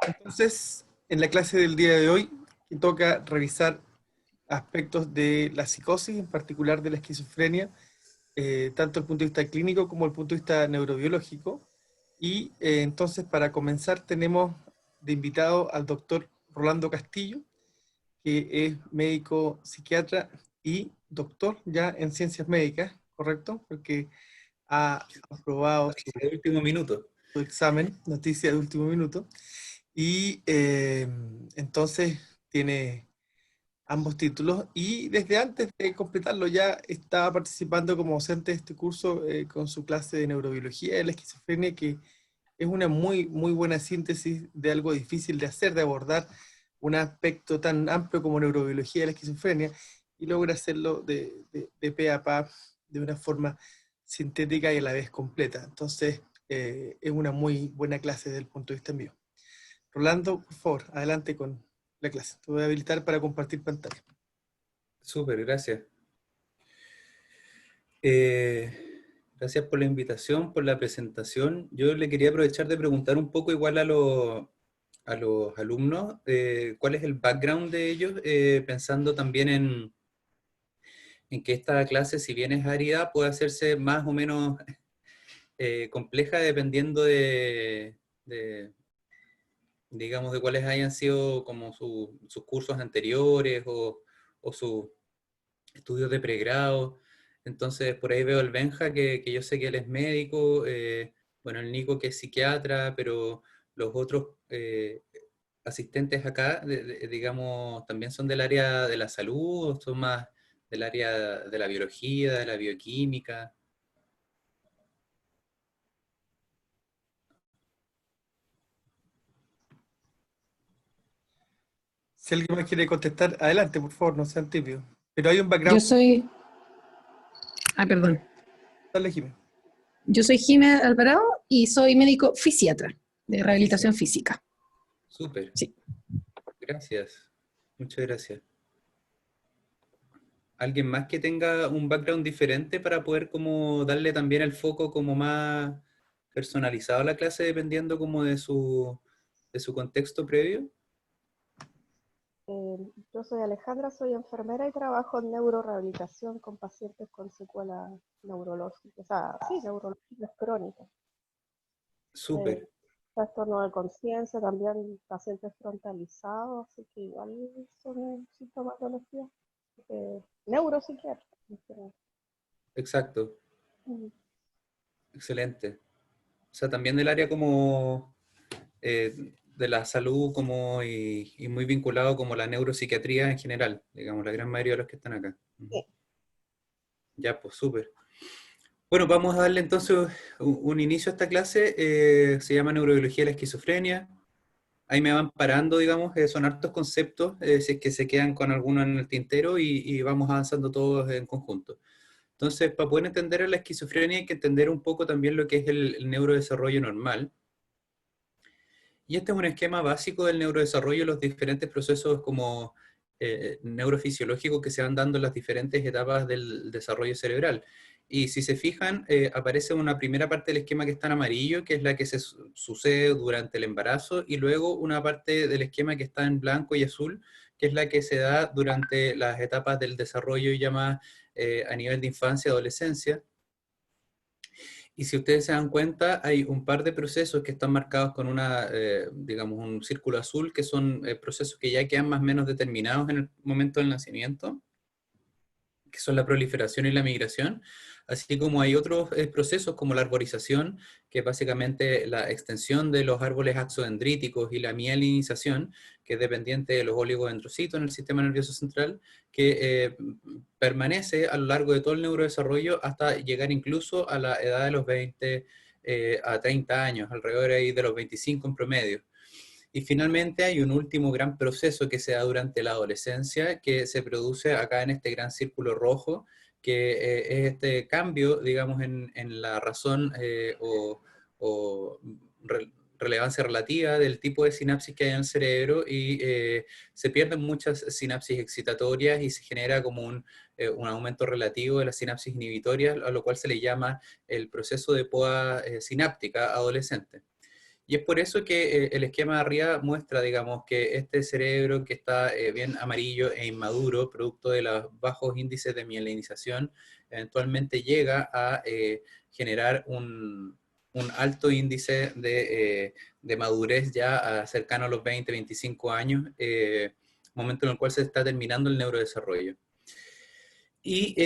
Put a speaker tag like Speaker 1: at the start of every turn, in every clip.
Speaker 1: Entonces, en la clase del día de hoy, que toca revisar aspectos de la psicosis, en particular de la esquizofrenia, tanto el punto de vista clínico como el punto de vista neurobiológico. Y entonces, para comenzar, tenemos de invitado al doctor Rolando Castillo, que es médico psiquiatra y doctor ya en ciencias médicas, ¿correcto? Porque ha aprobado
Speaker 2: De último minuto.
Speaker 1: su examen, noticia de último minuto. Y entonces tiene ambos títulos y desde antes de completarlo ya estaba participando como docente de este curso con su clase de neurobiología de la esquizofrenia, que es una muy buena síntesis de algo difícil de hacer, de abordar un aspecto tan amplio como neurobiología de la esquizofrenia y logra hacerlo de pe a pa de una forma sintética y a la vez completa. Entonces es una muy buena clase desde el punto de vista mío. Rolando, por favor, adelante con la clase. Te voy a habilitar para compartir pantalla.
Speaker 2: Súper, gracias. Gracias por la invitación, por la presentación. Yo le quería aprovechar de preguntar un poco igual a los alumnos, cuál es el background de ellos, pensando también en que esta clase, si bien es árida, puede hacerse más o menos compleja dependiendo digamos, de cuáles hayan sido como sus cursos anteriores o sus estudios de pregrado. Entonces, por ahí veo el Benja, que yo sé que él es médico, bueno, el Nico que es psiquiatra, pero los otros asistentes acá, digamos, también son del área de la salud, o son más del área de la biología, de la bioquímica.
Speaker 1: Si alguien más quiere contestar, adelante, por favor, no sean tímidos. Pero hay un
Speaker 3: Yo
Speaker 1: background.
Speaker 3: soy, perdón,
Speaker 1: Dale, Jimmy.
Speaker 3: yo soy Jimé Alvarado y soy médico fisiatra de rehabilitación física.
Speaker 2: Súper,
Speaker 3: Sí.
Speaker 2: gracias, muchas gracias. ¿Alguien más que tenga un background diferente para poder como darle también el foco como más personalizado a la clase dependiendo como de su contexto previo?
Speaker 4: Yo soy Alejandra, soy enfermera y trabajo en neurorehabilitación con pacientes con secuelas neurológicas, o sea, sí, neurológicas crónicas.
Speaker 2: Súper,
Speaker 4: Trastorno de conciencia, también pacientes frontalizados, así que igual son sintomatología neuropsiquiátrica.
Speaker 2: exacto,
Speaker 4: Mm.
Speaker 2: excelente. O sea, también del área como de la salud como y muy vinculado como la neuropsiquiatría en general, digamos, la gran mayoría de los que están acá.
Speaker 4: Sí.
Speaker 2: Ya, pues súper. Bueno, vamos a darle entonces un inicio a esta clase. Se llama Neurobiología de la Esquizofrenia. Ahí me van parando, digamos, son hartos conceptos, si es que se quedan con alguno en el tintero y vamos avanzando todos en conjunto. Entonces, para poder entender la esquizofrenia hay que entender un poco también lo que es el neurodesarrollo normal. Y este es un esquema básico del neurodesarrollo, los diferentes procesos como neurofisiológicos que se van dando en las diferentes etapas del desarrollo cerebral. Y si se fijan, aparece una primera parte del esquema que está en amarillo, que es la que se sucede durante el embarazo, y luego una parte del esquema que está en blanco y azul, que es la que se da durante las etapas del desarrollo ya más a nivel de infancia y adolescencia. Y si ustedes se dan cuenta, hay un par de procesos que están marcados con una, digamos, un círculo azul, que son procesos que ya quedan más o menos determinados en el momento del nacimiento, que son la proliferación y la migración, así como hay otros procesos como la arborización, que es básicamente la extensión de los árboles axodendríticos, y la mielinización, que es dependiente de los oligodendrocitos en el sistema nervioso central, que permanece a lo largo de todo el neurodesarrollo hasta llegar incluso a la edad de los 20 a 30 años, alrededor ahí de los 25 en promedio. Y finalmente hay un último gran proceso que se da durante la adolescencia, que se produce acá en este gran círculo rojo, que es este cambio, digamos, en la razón o relevancia relativa del tipo de sinapsis que hay en el cerebro, y se pierden muchas sinapsis excitatorias y se genera como un aumento relativo de las sinapsis inhibitorias, a lo cual se le llama el proceso de poda sináptica adolescente. Y es por eso que el esquema de arriba muestra, digamos, que este cerebro que está bien amarillo e inmaduro, producto de los bajos índices de mielinización, eventualmente llega a generar un alto índice de madurez ya cercano a los 20, 25 años, momento en el cual se está terminando el neurodesarrollo. Y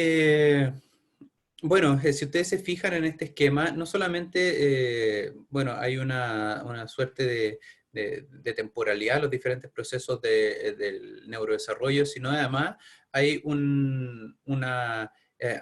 Speaker 2: bueno, si ustedes se fijan en este esquema, no solamente, bueno, hay una suerte de temporalidad, los diferentes procesos del neurodesarrollo, sino además hay una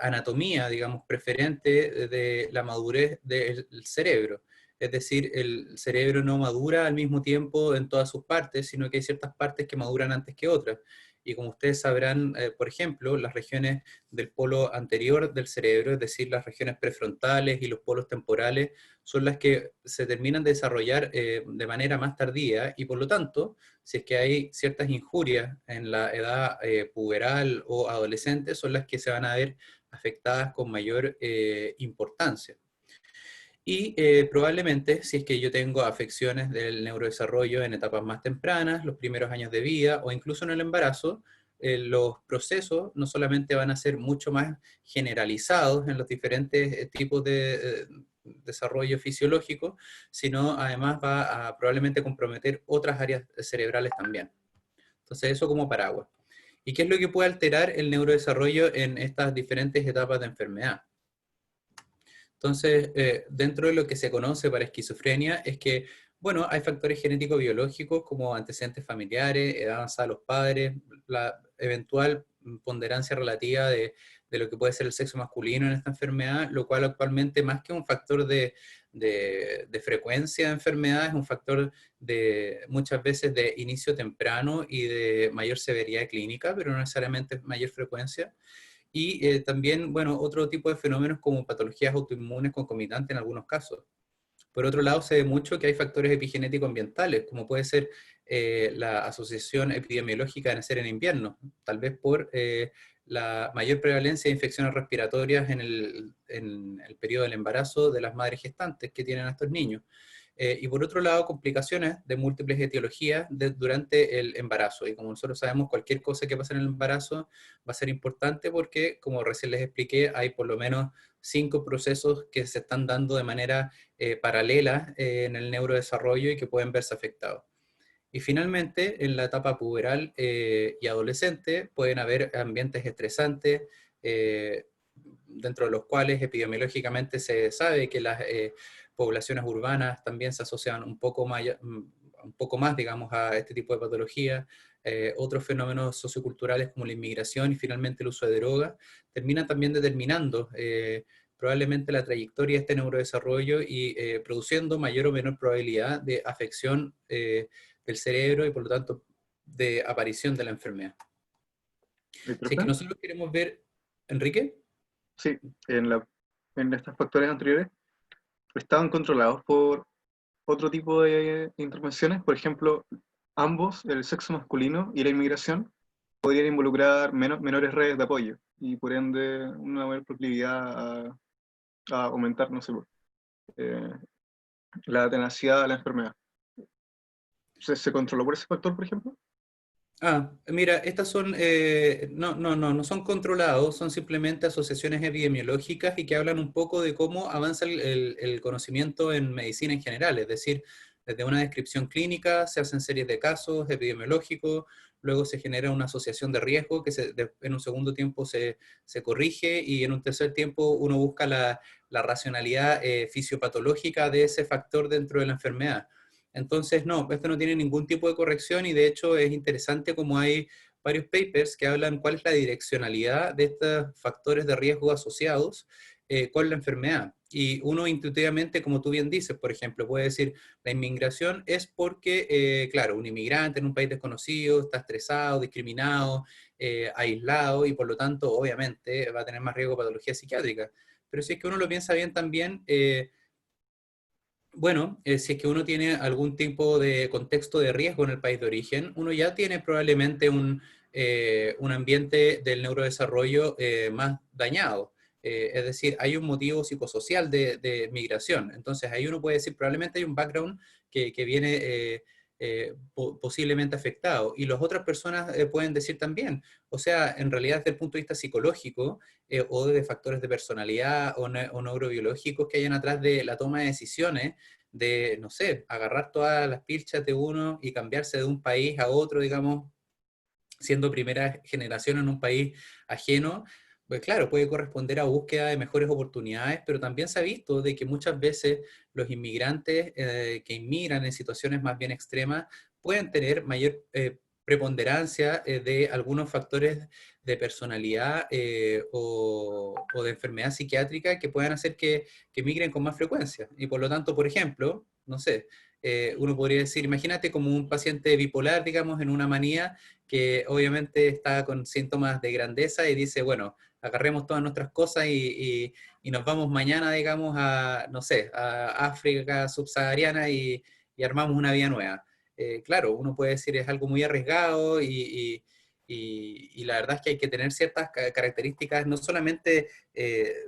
Speaker 2: anatomía, digamos, preferente de la madurez del cerebro. Es decir, el cerebro no madura al mismo tiempo en todas sus partes, sino que hay ciertas partes que maduran antes que otras. Y como ustedes sabrán, por ejemplo, las regiones del polo anterior del cerebro, es decir, las regiones prefrontales y los polos temporales, son las que se terminan de desarrollar de manera más tardía, y por lo tanto, si es que hay ciertas injurias en la edad puberal o adolescente, son las que se van a ver afectadas con mayor importancia. Y probablemente, si es que yo tengo afecciones del neurodesarrollo en etapas más tempranas, los primeros años de vida o incluso en el embarazo, los procesos no solamente van a ser mucho más generalizados en los diferentes tipos de desarrollo fisiológico, sino además va a probablemente comprometer otras áreas cerebrales también. Entonces eso como paraguas. ¿Y qué es lo que puede alterar el neurodesarrollo en estas diferentes etapas de enfermedad? Entonces, dentro de lo que se conoce para esquizofrenia es que, bueno, hay factores genéticos biológicos como antecedentes familiares, edad avanzada de los padres, la eventual ponderancia relativa de lo que puede ser el sexo masculino en esta enfermedad, lo cual actualmente más que un factor de frecuencia de enfermedad, es un factor de muchas veces de inicio temprano y de mayor severidad clínica, pero no necesariamente mayor frecuencia. Y también, bueno, otro tipo de fenómenos como patologías autoinmunes concomitantes en algunos casos. Por otro lado, se ve mucho que hay factores epigenéticos ambientales, como puede ser la asociación epidemiológica de nacer en invierno, tal vez por la mayor prevalencia de infecciones respiratorias en el periodo del embarazo de las madres gestantes que tienen a estos niños. Y por otro lado, complicaciones de múltiples etiologías durante el embarazo. Y como nosotros sabemos, cualquier cosa que pase en el embarazo va a ser importante porque, como recién les expliqué, hay por lo menos 5 procesos que se están dando de manera paralela en el neurodesarrollo y que pueden verse afectados. Y finalmente, en la etapa puberal y adolescente, pueden haber ambientes estresantes, dentro de los cuales epidemiológicamente se sabe que las poblaciones urbanas también se asocian un poco más, digamos, a este tipo de patologías. Otros fenómenos socioculturales como la inmigración y finalmente el uso de drogas terminan también determinando probablemente la trayectoria de este neurodesarrollo y produciendo mayor o menor probabilidad de afección del cerebro y por lo tanto de aparición de la enfermedad. Si es que nosotros queremos ver, Enrique.
Speaker 5: Sí, en estos factores anteriores estaban controlados por otro tipo de intervenciones. Por ejemplo, ambos, el sexo masculino y la inmigración, podrían involucrar menores redes de apoyo y por ende una mayor proclividad a aumentar, no sé, la tenacidad de la enfermedad. ¿Se controló por ese factor, por ejemplo?
Speaker 2: Mira, estas son, no son controlados, son simplemente asociaciones epidemiológicas y que hablan un poco de cómo avanza el conocimiento en medicina en general, es decir, desde una descripción clínica se hacen series de casos epidemiológicos, luego se genera una asociación de riesgo que en un segundo tiempo se corrige y en un tercer tiempo uno busca la racionalidad fisiopatológica de ese factor dentro de la enfermedad. Entonces, no, esto no tiene ningún tipo de corrección y de hecho es interesante como hay varios papers que hablan cuál es la direccionalidad de estos factores de riesgo asociados con la enfermedad. Y uno intuitivamente, como tú bien dices, por ejemplo, puede decir, la inmigración es porque, claro, un inmigrante en un país desconocido está estresado, discriminado, aislado y por lo tanto, obviamente, va a tener más riesgo de patología psiquiátrica. Pero si es que uno lo piensa bien también, bueno, si es que uno tiene algún tipo de contexto de riesgo en el país de origen, uno ya tiene probablemente un ambiente del neurodesarrollo más dañado. Es decir, hay un motivo psicosocial de migración. Entonces ahí uno puede decir, probablemente hay un background que viene posiblemente afectado. Y las otras personas pueden decir también, o sea, en realidad desde el punto de vista psicológico o de factores de personalidad o neurobiológicos que hayan atrás de la toma de decisiones, de, no sé, agarrar todas las pilchas de uno y cambiarse de un país a otro, digamos, siendo primera generación en un país ajeno, pues claro, puede corresponder a búsqueda de mejores oportunidades, pero también se ha visto de que muchas veces los inmigrantes que inmigran en situaciones más bien extremas pueden tener mayor preponderancia de algunos factores de personalidad o de enfermedad psiquiátrica que puedan hacer que migren con más frecuencia. Y por lo tanto, por ejemplo, no sé, uno podría decir, imagínate como un paciente bipolar, digamos, en una manía, que obviamente está con síntomas de grandeza y dice, bueno, agarremos todas nuestras cosas y nos vamos mañana, digamos, a, no sé, a África subsahariana y armamos una vida nueva. Claro, uno puede decir es algo muy arriesgado y la verdad es que hay que tener ciertas características, no solamente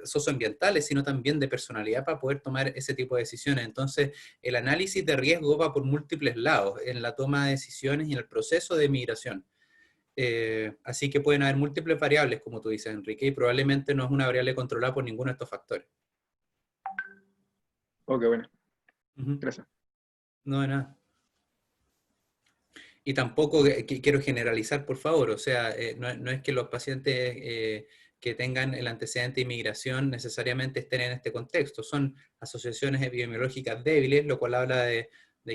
Speaker 2: socioambientales, sino también de personalidad para poder tomar ese tipo de decisiones. Entonces, el análisis de riesgo va por múltiples lados en la toma de decisiones y en el proceso de migración. Así que pueden haber múltiples variables, como tú dices, Enrique, y probablemente no es una variable controlada por ninguno de estos factores.
Speaker 5: Ok, bueno,
Speaker 2: Ujú.
Speaker 5: gracias.
Speaker 2: No, de nada. Y tampoco quiero generalizar, por favor, o sea, no es que los pacientes que tengan el antecedente de inmigración necesariamente estén en este contexto, son asociaciones epidemiológicas débiles, lo cual habla de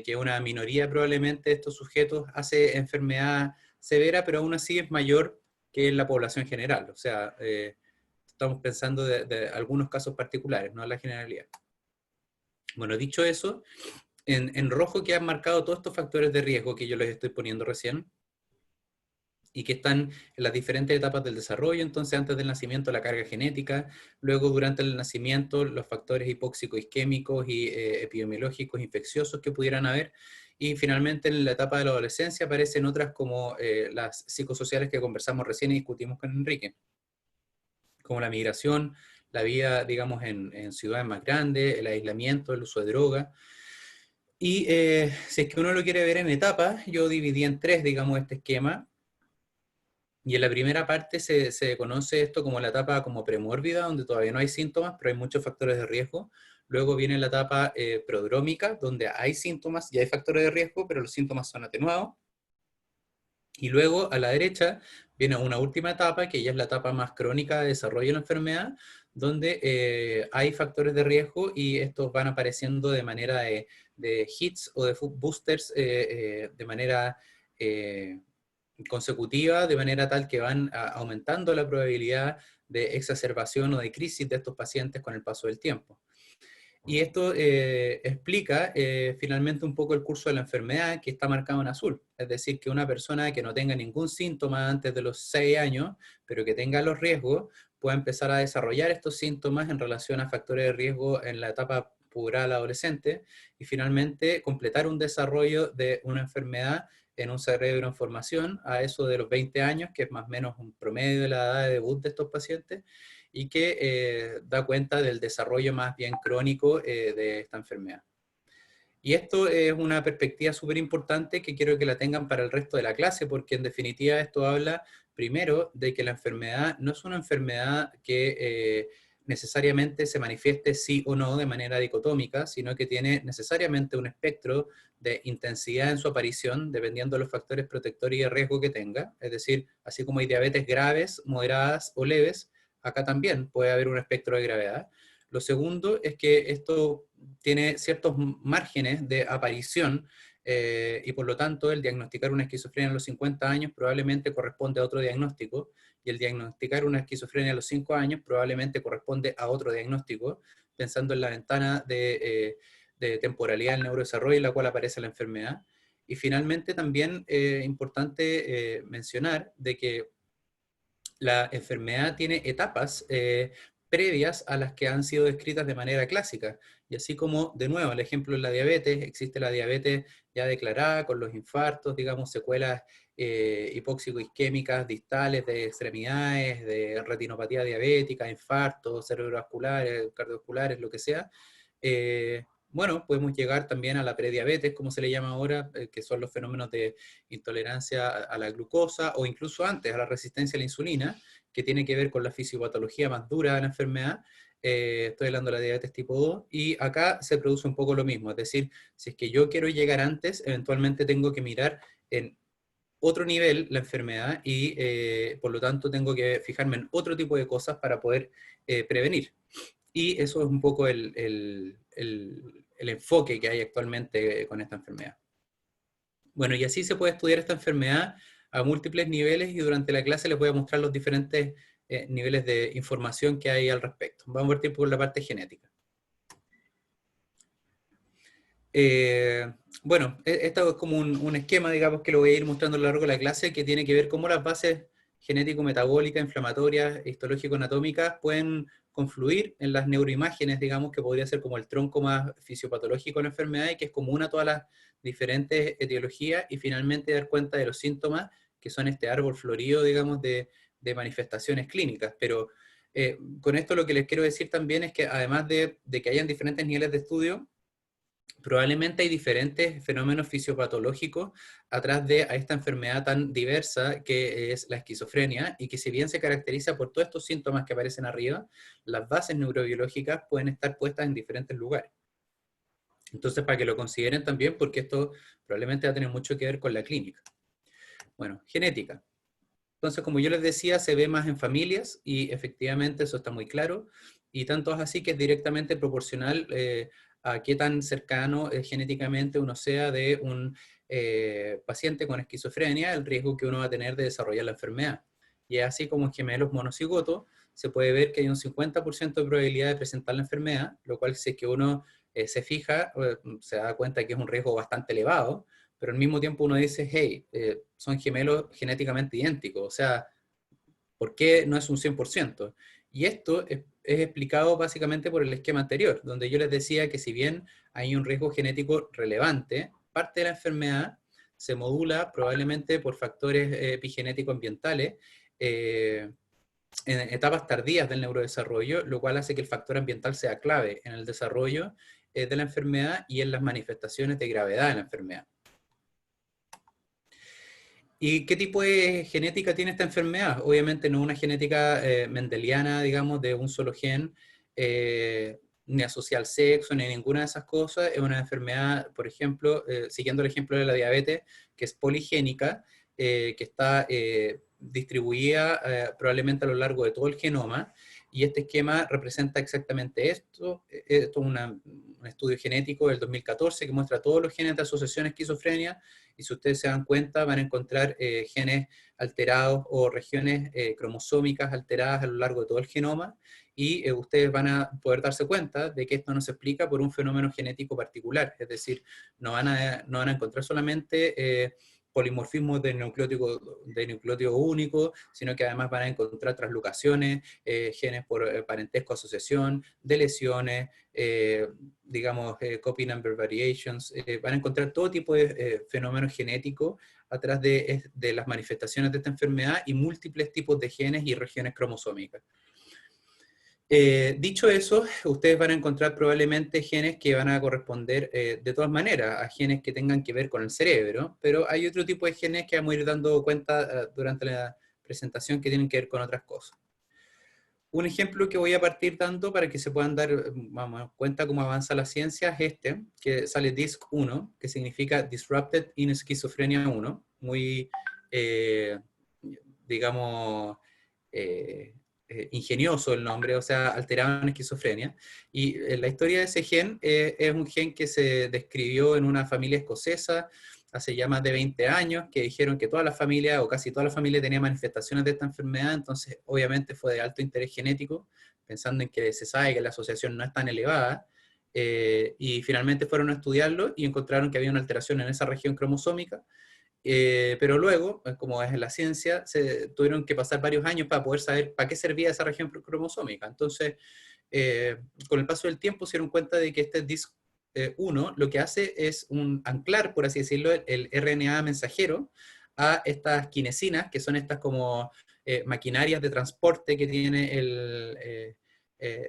Speaker 2: que una minoría probablemente de estos sujetos hace enfermedad severa, pero aún así es mayor que en la población general, o sea, estamos pensando de algunos casos particulares, no la generalidad. Bueno, dicho eso, en rojo que han marcado todos estos factores de riesgo que yo les estoy poniendo recién y que están en las diferentes etapas del desarrollo, entonces antes del nacimiento la carga genética, luego durante el nacimiento los factores hipóxicos isquémicos y epidemiológicos infecciosos que pudieran haber, y finalmente en la etapa de la adolescencia aparecen otras como las psicosociales que conversamos recién y discutimos con Enrique, como la migración, la vida, digamos, en ciudades más grandes, el aislamiento, el uso de drogas. Y si es que uno lo quiere ver en etapas, yo dividí en tres, digamos, este esquema. Y en la primera parte se conoce esto como la etapa como premórbida, donde todavía no hay síntomas, pero hay muchos factores de riesgo. Luego viene la etapa prodrómica, donde hay síntomas y hay factores de riesgo, pero los síntomas son atenuados. Y luego a la derecha viene una última etapa, que ya es la etapa más crónica de desarrollo de la enfermedad, donde hay factores de riesgo y estos van apareciendo de manera de hits o de boosters de manera consecutiva, de manera tal que van aumentando la probabilidad de exacerbación o de crisis de estos pacientes con el paso del tiempo. Y esto explica finalmente un poco el curso de la enfermedad que está marcado en azul. Es decir, que una persona que no tenga ningún síntoma antes de los 6 años, pero que tenga los riesgos, puede empezar a desarrollar estos síntomas en relación a factores de riesgo en la etapa puberal adolescente y finalmente completar un desarrollo de una enfermedad en un cerebro en formación a eso de los 20 años, que es más o menos un promedio de la edad de debut de estos pacientes, y que da cuenta del desarrollo más bien crónico de esta enfermedad. Y esto es una perspectiva súper importante que quiero que la tengan para el resto de la clase, porque en definitiva esto habla primero de que la enfermedad no es una enfermedad que necesariamente se manifieste sí o no de manera dicotómica, sino que tiene necesariamente un espectro de intensidad en su aparición, dependiendo de los factores protectores y de riesgo que tenga. Es decir, así como hay diabetes graves, moderadas o leves, acá también puede haber un espectro de gravedad. Lo segundo es que esto tiene ciertos márgenes de aparición y por lo tanto el diagnosticar una esquizofrenia a los 50 años probablemente corresponde a otro diagnóstico y el diagnosticar una esquizofrenia a los 5 años probablemente corresponde a otro diagnóstico, pensando en la ventana de temporalidad del neurodesarrollo en la cual aparece la enfermedad. Y finalmente también es importante mencionar de que la enfermedad tiene etapas previas a las que han sido descritas de manera clásica. Y así como, de nuevo, el ejemplo de la diabetes, existe la diabetes ya declarada con los infartos, digamos, secuelas hipóxico-isquémicas distales de extremidades, de retinopatía diabética, infartos cerebrovasculares, cardiovasculares, lo que sea. bueno, podemos llegar también a la prediabetes, como se le llama ahora, que son los fenómenos de intolerancia a la glucosa, o incluso antes, a la resistencia a la insulina, que tiene que ver con la fisiopatología más dura de la enfermedad. Estoy hablando de la diabetes tipo 2, y acá se produce un poco lo mismo, es decir, si es que yo quiero llegar antes, eventualmente tengo que mirar en otro nivel la enfermedad y por lo tanto tengo que fijarme en otro tipo de cosas para poder prevenir. Y eso es un poco el enfoque que hay actualmente con esta enfermedad. Bueno, y así se puede estudiar esta enfermedad a múltiples niveles, y durante la clase les voy a mostrar los diferentes niveles de información que hay al respecto. Vamos a partir por la parte genética. Bueno, esto es como un esquema, digamos, que lo voy a ir mostrando a lo largo de la clase, que tiene que ver cómo las bases genético-metabólicas, inflamatorias, histológico-anatómicas pueden confluir en las neuroimágenes, digamos, que podría ser como el tronco más fisiopatológico de la enfermedad, y que es común a todas las diferentes etiologías, y finalmente dar cuenta de los síntomas, que son este árbol florido, digamos, de manifestaciones clínicas. Pero con esto lo que les quiero decir también es que además de que hayan diferentes niveles de estudio, probablemente hay diferentes fenómenos fisiopatológicos atrás de esta enfermedad tan diversa que es la esquizofrenia, y que si bien se caracteriza por todos estos síntomas que aparecen arriba, las bases neurobiológicas pueden estar puestas en diferentes lugares. Entonces, para que lo consideren también, porque esto probablemente va a tener mucho que ver con la clínica. Bueno, genética. Entonces, como yo les decía, se ve más en familias, y efectivamente eso está muy claro, y tanto es así que es directamente proporcional a qué tan cercano genéticamente uno sea de un paciente con esquizofrenia, el riesgo que uno va a tener de desarrollar la enfermedad. Y es así como en gemelos monocigotos se puede ver que hay un 50% de probabilidad de presentar la enfermedad, lo cual, si es que uno se fija, se da cuenta que es un riesgo bastante elevado, pero al mismo tiempo uno dice, hey, son gemelos genéticamente idénticos, o sea, ¿por qué no es un 100%? Y esto es explicado básicamente por el esquema anterior, donde yo les decía que si bien hay un riesgo genético relevante, parte de la enfermedad se modula probablemente por factores epigenéticos ambientales en etapas tardías del neurodesarrollo, lo cual hace que el factor ambiental sea clave en el desarrollo de la enfermedad y en las manifestaciones de gravedad de la enfermedad. ¿Y qué tipo de genética tiene esta enfermedad? Obviamente no una genética mendeliana, digamos, de un solo gen, ni asociada al sexo, ni ninguna de esas cosas. Es una enfermedad, por ejemplo, siguiendo el ejemplo de la diabetes, que es poligénica, que está distribuida probablemente a lo largo de todo el genoma, y este esquema representa exactamente esto. Esto es un estudio genético del 2014 que muestra todos los genes de asociación a esquizofrenia, y si ustedes se dan cuenta van a encontrar genes alterados o regiones cromosómicas alteradas a lo largo de todo el genoma, y ustedes van a poder darse cuenta de que esto no se explica por un fenómeno genético particular, es decir, no van a encontrar solamente polimorfismos de nucleótido único, sino que además van a encontrar translocaciones, genes por parentesco, asociación, deleciones, digamos, copy number variations, van a encontrar todo tipo de fenómenos genéticos atrás de las manifestaciones de esta enfermedad, y múltiples tipos de genes y regiones cromosómicas. Dicho eso, ustedes van a encontrar probablemente genes que van a corresponder de todas maneras a genes que tengan que ver con el cerebro, pero hay otro tipo de genes que vamos a ir dando cuenta durante la presentación, que tienen que ver con otras cosas. Un ejemplo que voy a partir dando para que se puedan dar cuenta cómo avanza la ciencia es este, que sale DISC-1, que significa Disrupted in Schizophrenia 1, muy, digamos, ingenioso el nombre, o sea, alterado en esquizofrenia. Y la historia de ese gen es un gen que se describió en una familia escocesa hace ya más de 20 años, que dijeron que toda la familia, o casi toda la familia, tenía manifestaciones de esta enfermedad. Entonces obviamente fue de alto interés genético, pensando en que se sabe que la asociación no es tan elevada, y finalmente fueron a estudiarlo y encontraron que había una alteración en esa región cromosómica. Pero luego, como es en la ciencia, se tuvieron que pasar varios años para poder saber para qué servía esa región cromosómica. Entonces, con el paso del tiempo se dieron cuenta de que este DISC-1 lo que hace es anclar, por así decirlo, el RNA mensajero a estas quinesinas, que son estas como maquinarias de transporte que tiene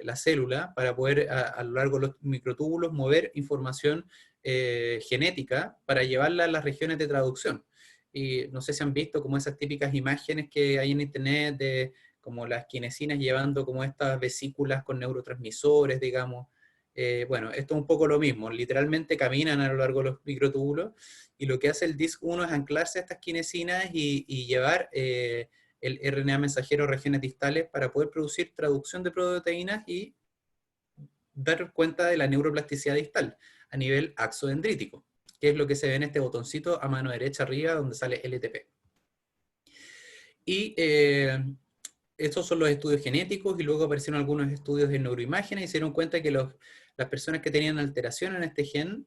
Speaker 2: la célula para poder a lo largo de los microtúbulos mover información genética para llevarla a las regiones de traducción. Y no sé si han visto como esas típicas imágenes que hay en internet de como las kinesinas llevando como estas vesículas con neurotransmisores, digamos. Bueno, esto es un poco lo mismo, literalmente caminan a lo largo de los microtúbulos, y lo que hace el DISC1 es anclarse a estas kinesinas y llevar el RNA mensajero a regiones distales para poder producir traducción de proteínas y dar cuenta de la neuroplasticidad distal a nivel axodendrítico, que es lo que se ve en este botoncito a mano derecha arriba donde sale LTP. Y estos son los estudios genéticos, y luego aparecieron algunos estudios de neuroimágenes y se dieron cuenta que las personas que tenían alteración en este gen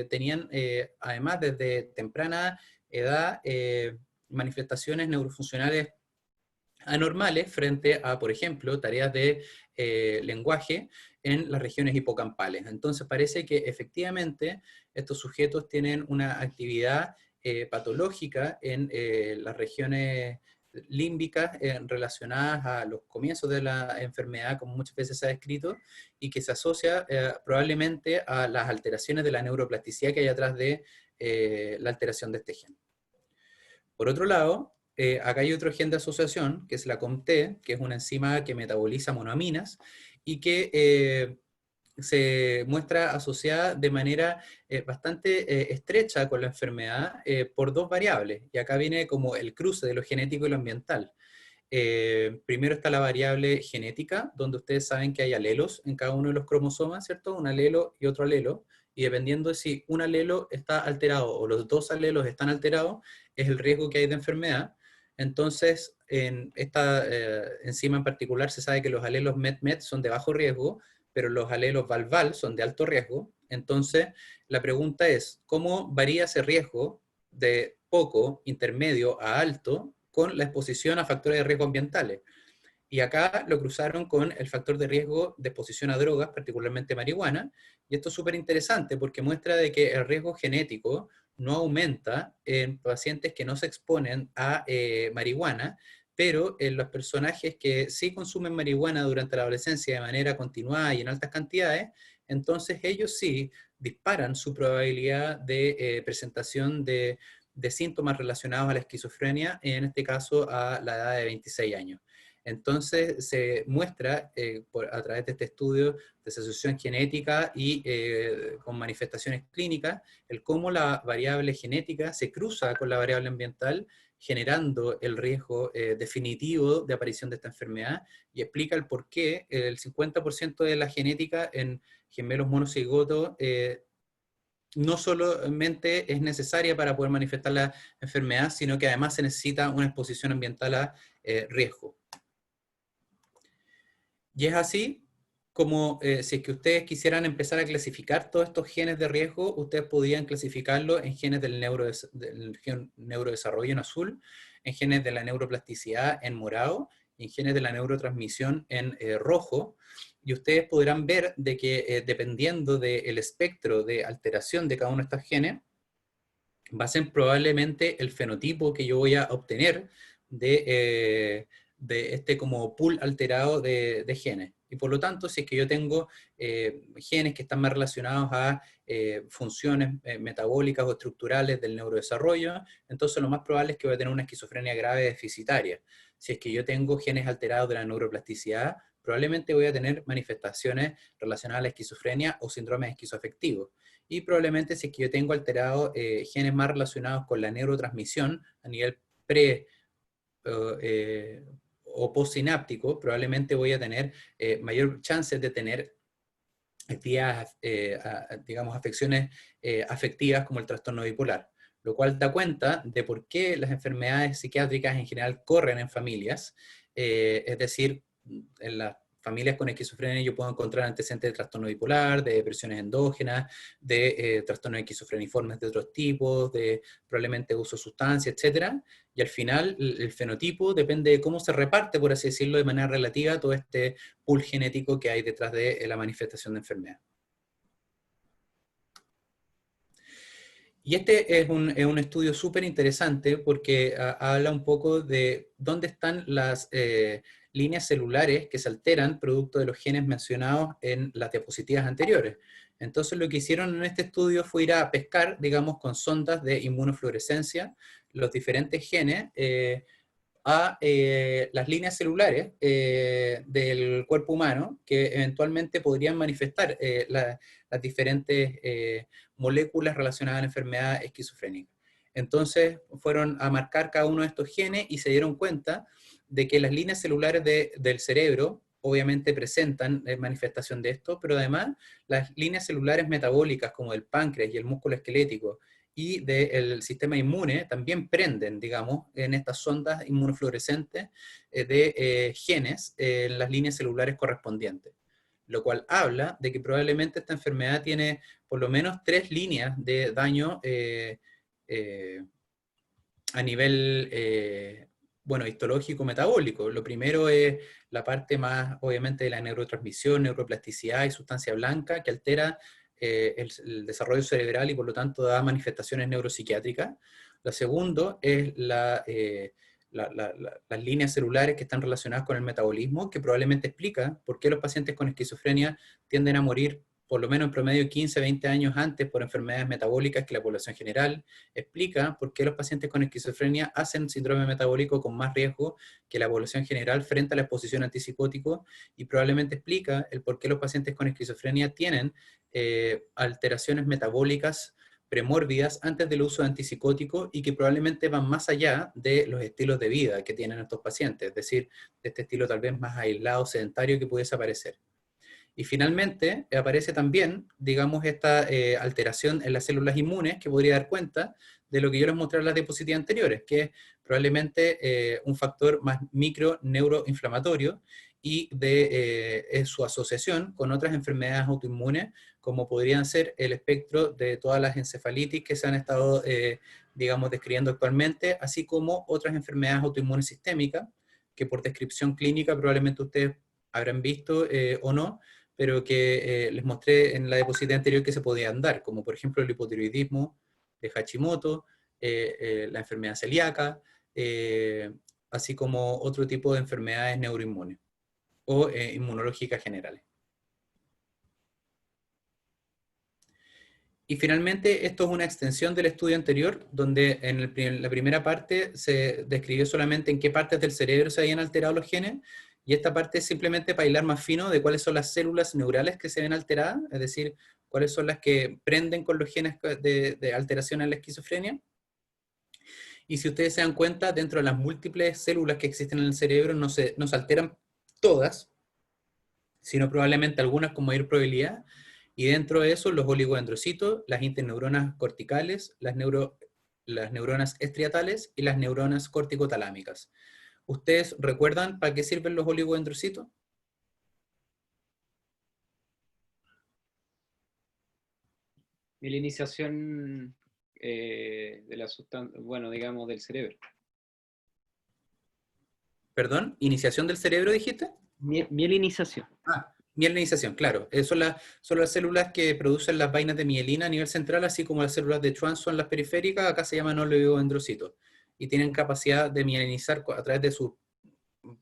Speaker 2: tenían, además desde temprana edad, manifestaciones neurofuncionales anormales frente a, por ejemplo, tareas de lenguaje en las regiones hipocampales. Entonces parece que efectivamente estos sujetos tienen una actividad patológica en las regiones límbicas relacionadas a los comienzos de la enfermedad, como muchas veces se ha descrito, y que se asocia probablemente a las alteraciones de la neuroplasticidad que hay atrás de la alteración de este gen. Por otro lado, acá hay otro gen de asociación, que es la COMT, que es una enzima que metaboliza monoaminas y que se muestra asociada de manera bastante estrecha con la enfermedad por dos variables. Y acá viene como el cruce de lo genético y lo ambiental. Primero está la variable genética, donde ustedes saben que hay alelos en cada uno de los cromosomas, ¿cierto? Un alelo y otro alelo. Y dependiendo de si un alelo está alterado o los dos alelos están alterados, es el riesgo que hay de enfermedad. Entonces, en esta enzima en particular se sabe que los alelos MET-MET son de bajo riesgo, pero los alelos VAL-VAL son de alto riesgo. Entonces, la pregunta es, ¿cómo varía ese riesgo de poco, intermedio a alto con la exposición a factores de riesgo ambientales? Y acá lo cruzaron con el factor de riesgo de exposición a drogas, particularmente marihuana, y esto es súper interesante porque muestra de que el riesgo genético no aumenta en pacientes que no se exponen a marihuana, pero en los personajes que sí consumen marihuana durante la adolescencia de manera continuada y en altas cantidades, entonces ellos sí disparan su probabilidad de presentación de síntomas relacionados a la esquizofrenia, en este caso a la edad de 26 años. Entonces se muestra a través de este estudio de asociación genética y con manifestaciones clínicas, el cómo la variable genética se cruza con la variable ambiental, generando el riesgo definitivo de aparición de esta enfermedad, y explica el por qué el 50% de la genética en gemelos monocigotos no solamente es necesaria para poder manifestar la enfermedad, sino que además se necesita una exposición ambiental a riesgo. Y es así como si es que ustedes quisieran empezar a clasificar todos estos genes de riesgo, ustedes podrían clasificarlos en genes del neurodesarrollo en azul, en genes de la neuroplasticidad en morado, y en genes de la neurotransmisión en rojo. Y ustedes podrán ver de que dependiendo del espectro de alteración de cada uno de estos genes, va a ser probablemente el fenotipo que yo voy a obtener de este como pool alterado de genes. Y por lo tanto, si es que yo tengo genes que están más relacionados a funciones metabólicas o estructurales del neurodesarrollo, entonces lo más probable es que voy a tener una esquizofrenia grave deficitaria. Si es que yo tengo genes alterados de la neuroplasticidad, probablemente voy a tener manifestaciones relacionadas a la esquizofrenia o síndromes esquizoafectivos. Y probablemente si es que yo tengo alterados genes más relacionados con la neurotransmisión a nivel pre o postsináptico, probablemente voy a tener mayor chance de tener actividades, digamos, afecciones afectivas como el trastorno bipolar, lo cual da cuenta de por qué las enfermedades psiquiátricas en general corren en familias, es decir, en las familias con esquizofrenia yo puedo encontrar antecedentes de trastorno bipolar, de depresiones endógenas, de trastornos esquizofreniformes de otros tipos, de probablemente uso de sustancias, etc. Y al final el fenotipo depende de cómo se reparte, por así decirlo, de manera relativa todo este pool genético que hay detrás de la manifestación de enfermedad. Y este es un estudio súper interesante porque habla un poco de dónde están las líneas celulares que se alteran producto de los genes mencionados en las diapositivas anteriores. Entonces lo que hicieron en este estudio fue ir a pescar, digamos, con sondas de inmunofluorescencia, los diferentes genes a las líneas celulares del cuerpo humano que eventualmente podrían manifestar las diferentes moléculas relacionadas a la enfermedad esquizofrénica. Entonces fueron a marcar cada uno de estos genes y se dieron cuenta de que las líneas celulares del cerebro obviamente presentan manifestación de esto, pero además las líneas celulares metabólicas como el páncreas y el músculo esquelético y del sistema inmune también prenden, digamos, en estas sondas inmunofluorescentes de genes en las líneas celulares correspondientes. Lo cual habla de que probablemente esta enfermedad tiene por lo menos 3 líneas de daño a nivel, bueno, histológico, metabólico. Lo primero es la parte más, obviamente, de la neurotransmisión, neuroplasticidad y sustancia blanca, que altera el desarrollo cerebral y por lo tanto da manifestaciones neuropsiquiátricas. Lo segundo es las líneas celulares que están relacionadas con el metabolismo, que probablemente explica por qué los pacientes con esquizofrenia tienden a morir por lo menos en promedio 15, 20 años antes por enfermedades metabólicas que la población general. Explica por qué los pacientes con esquizofrenia hacen síndrome metabólico con más riesgo que la población general frente a la exposición a antipsicóticos, y probablemente explica el por qué los pacientes con esquizofrenia tienen alteraciones metabólicas premórbidas antes del uso de antipsicóticos y que probablemente van más allá de los estilos de vida que tienen estos pacientes, es decir, de este estilo tal vez más aislado, sedentario que pudiese aparecer. Y finalmente aparece también, digamos, esta alteración en las células inmunes que podría dar cuenta de lo que yo les mostré en las diapositivas anteriores, que es probablemente un factor más micro neuroinflamatorio y de su asociación con otras enfermedades autoinmunes, como podrían ser el espectro de todas las encefalitis que se han estado, digamos, describiendo actualmente, así como otras enfermedades autoinmunes sistémicas, que por descripción clínica probablemente ustedes habrán visto o no, pero que les mostré en la diapositiva anterior que se podían dar, como por ejemplo el hipotiroidismo de Hashimoto, la enfermedad celíaca, así como otro tipo de enfermedades neuroinmunes o inmunológicas generales. Y finalmente, esto es una extensión del estudio anterior, donde en la primera parte se describió solamente en qué partes del cerebro se habían alterado los genes, y esta parte es simplemente para hilar más fino de cuáles son las células neurales que se ven alteradas, es decir, cuáles son las que prenden con los genes de alteración en la esquizofrenia. Y si ustedes se dan cuenta, dentro de las múltiples células que existen en el cerebro no se alteran todas, sino probablemente algunas con mayor probabilidad, y dentro de eso los oligodendrocitos, las interneuronas corticales, las neuronas estriatales y las neuronas corticotalámicas. ¿Ustedes recuerdan para qué sirven los oligodendrocitos?
Speaker 6: Mielinización de la sustancia, bueno, digamos, del cerebro.
Speaker 2: ¿Perdón? ¿Iniciación del cerebro dijiste?
Speaker 6: Mielinización.
Speaker 2: Mielinización, claro. Son las células que producen las vainas de mielina a nivel central, así como las células de Schwann son las periféricas, acá se llaman oligodendrocitos. Y tienen capacidad de mielinizar a través de sus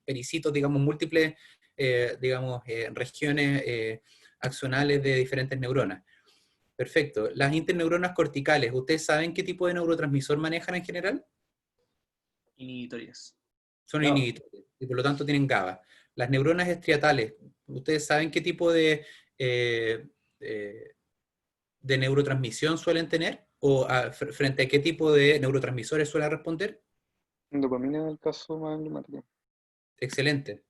Speaker 2: pericitos, digamos, múltiples, regiones axonales de diferentes neuronas. Perfecto. Las interneuronas corticales, ¿ustedes saben qué tipo de neurotransmisor manejan en general?
Speaker 6: Inhibitorias.
Speaker 2: Son inhibitores, y por lo tanto tienen GABA. Las neuronas estriatales, ¿ustedes saben qué tipo de neurotransmisión suelen tener? ¿O frente a qué tipo de neurotransmisores suelen responder?
Speaker 5: Dopamina en el caso más emblemático.
Speaker 2: Excelente.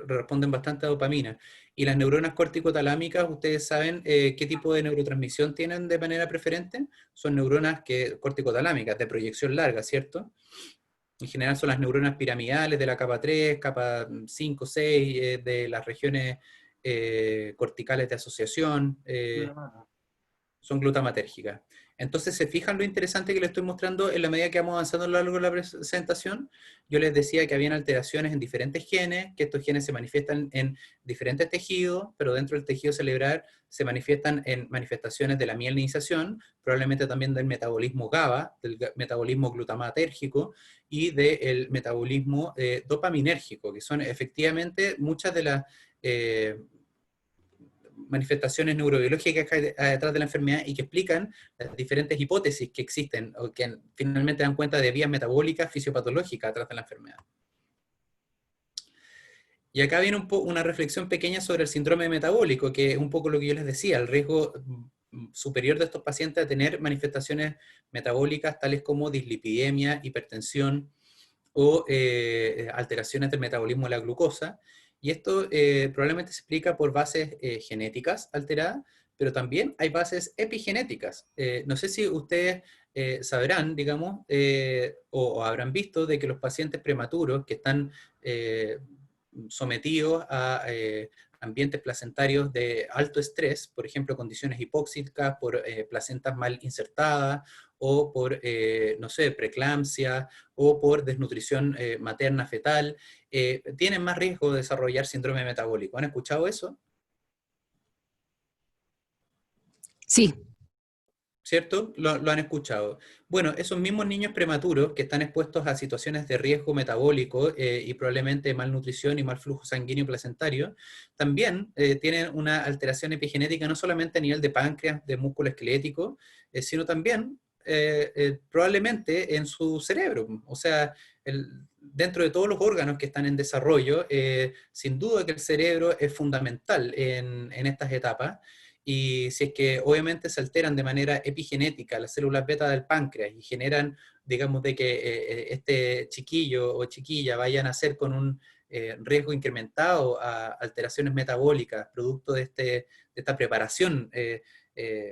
Speaker 2: Responden bastante a dopamina. Y las neuronas corticotalámicas, ¿ustedes saben qué tipo de neurotransmisión tienen de manera preferente? Son neuronas corticotalámicas, de proyección larga, ¿cierto? En general son las neuronas piramidales de la capa 3, capa 5, 6, de las regiones corticales de asociación, son glutamatérgicas. Entonces, ¿se fijan lo interesante que les estoy mostrando en la medida que vamos avanzando a lo largo de la presentación? Yo les decía que habían alteraciones en diferentes genes, que estos genes se manifiestan en diferentes tejidos, pero dentro del tejido cerebral se manifiestan en manifestaciones de la mielinización, probablemente también del metabolismo GABA, del metabolismo glutamatérgico y del metabolismo dopaminérgico, que son efectivamente muchas de las manifestaciones neurobiológicas que hay detrás de la enfermedad y que explican las diferentes hipótesis que existen o que finalmente dan cuenta de vías metabólicas fisiopatológicas detrás de la enfermedad. Y acá viene una reflexión pequeña sobre el síndrome metabólico, que es un poco lo que yo les decía, el riesgo superior de estos pacientes a tener manifestaciones metabólicas tales como dislipidemia, hipertensión o alteraciones del metabolismo de la glucosa. Y esto probablemente se explica por bases genéticas alteradas, pero también hay bases epigenéticas. No sé si ustedes sabrán, digamos, o habrán visto de que los pacientes prematuros que están sometidos a ambientes placentarios de alto estrés, por ejemplo, condiciones hipóxicas, por placentas mal insertadas, o por, no sé, preeclampsia, o por desnutrición materna fetal, tienen más riesgo de desarrollar síndrome metabólico. ¿Han escuchado eso?
Speaker 3: Sí.
Speaker 2: ¿Cierto? Lo han escuchado. Bueno, esos mismos niños prematuros que están expuestos a situaciones de riesgo metabólico y probablemente malnutrición y mal flujo sanguíneo placentario, también tienen una alteración epigenética no solamente a nivel de páncreas, de músculo esquelético, sino también probablemente en su cerebro. O sea, dentro de todos los órganos que están en desarrollo, sin duda que el cerebro es fundamental en estas etapas. Y si es que obviamente se alteran de manera epigenética las células beta del páncreas y generan, digamos, de que este chiquillo o chiquilla vayan a nacer con un riesgo incrementado a alteraciones metabólicas, producto de esta preparación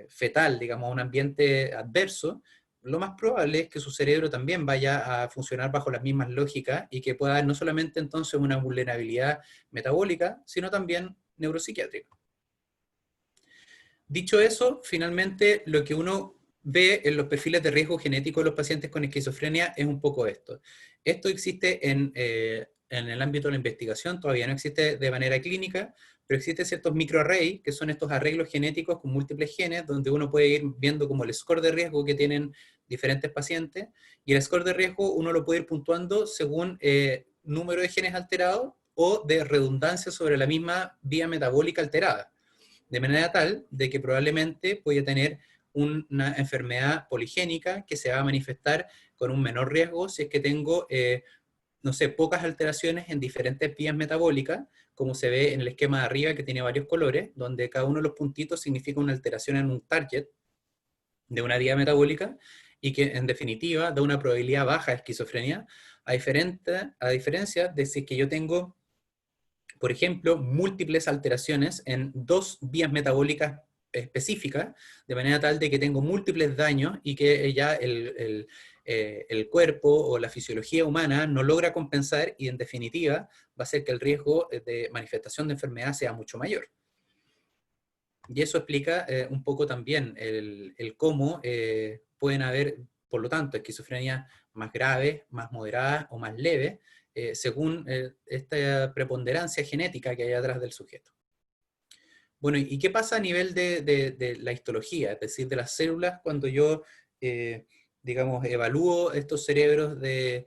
Speaker 2: fetal, digamos, a un ambiente adverso, lo más probable es que su cerebro también vaya a funcionar bajo las mismas lógicas y que pueda haber no solamente entonces una vulnerabilidad metabólica, sino también neuropsiquiátrica. Dicho eso, finalmente lo que uno ve en los perfiles de riesgo genético de los pacientes con esquizofrenia es un poco esto. Esto existe en el ámbito de la investigación, todavía no existe de manera clínica, pero existen ciertos microarrays, que son estos arreglos genéticos con múltiples genes, donde uno puede ir viendo como el score de riesgo que tienen diferentes pacientes, y el score de riesgo uno lo puede ir puntuando según número de genes alterados o de redundancia sobre la misma vía metabólica alterada. De manera tal de que probablemente voy a tener una enfermedad poligénica que se va a manifestar con un menor riesgo si es que tengo, no sé, pocas alteraciones en diferentes vías metabólicas, como se ve en el esquema de arriba que tiene varios colores, donde cada uno de los puntitos significa una alteración en un target de una vía metabólica y que en definitiva da una probabilidad baja de esquizofrenia, a diferencia de si es que yo tengo, por ejemplo, múltiples alteraciones en dos vías metabólicas específicas, de manera tal de que tengo múltiples daños y que ya el cuerpo o la fisiología humana no logra compensar y en definitiva va a hacer que el riesgo de manifestación de enfermedad sea mucho mayor. Y eso explica un poco también el cómo pueden haber, por lo tanto, esquizofrenia más grave, más moderada o más leve, según esta preponderancia genética que hay atrás del sujeto. Bueno, ¿y qué pasa a nivel de la histología? Es decir, de las células, cuando yo, digamos, evalúo estos cerebros de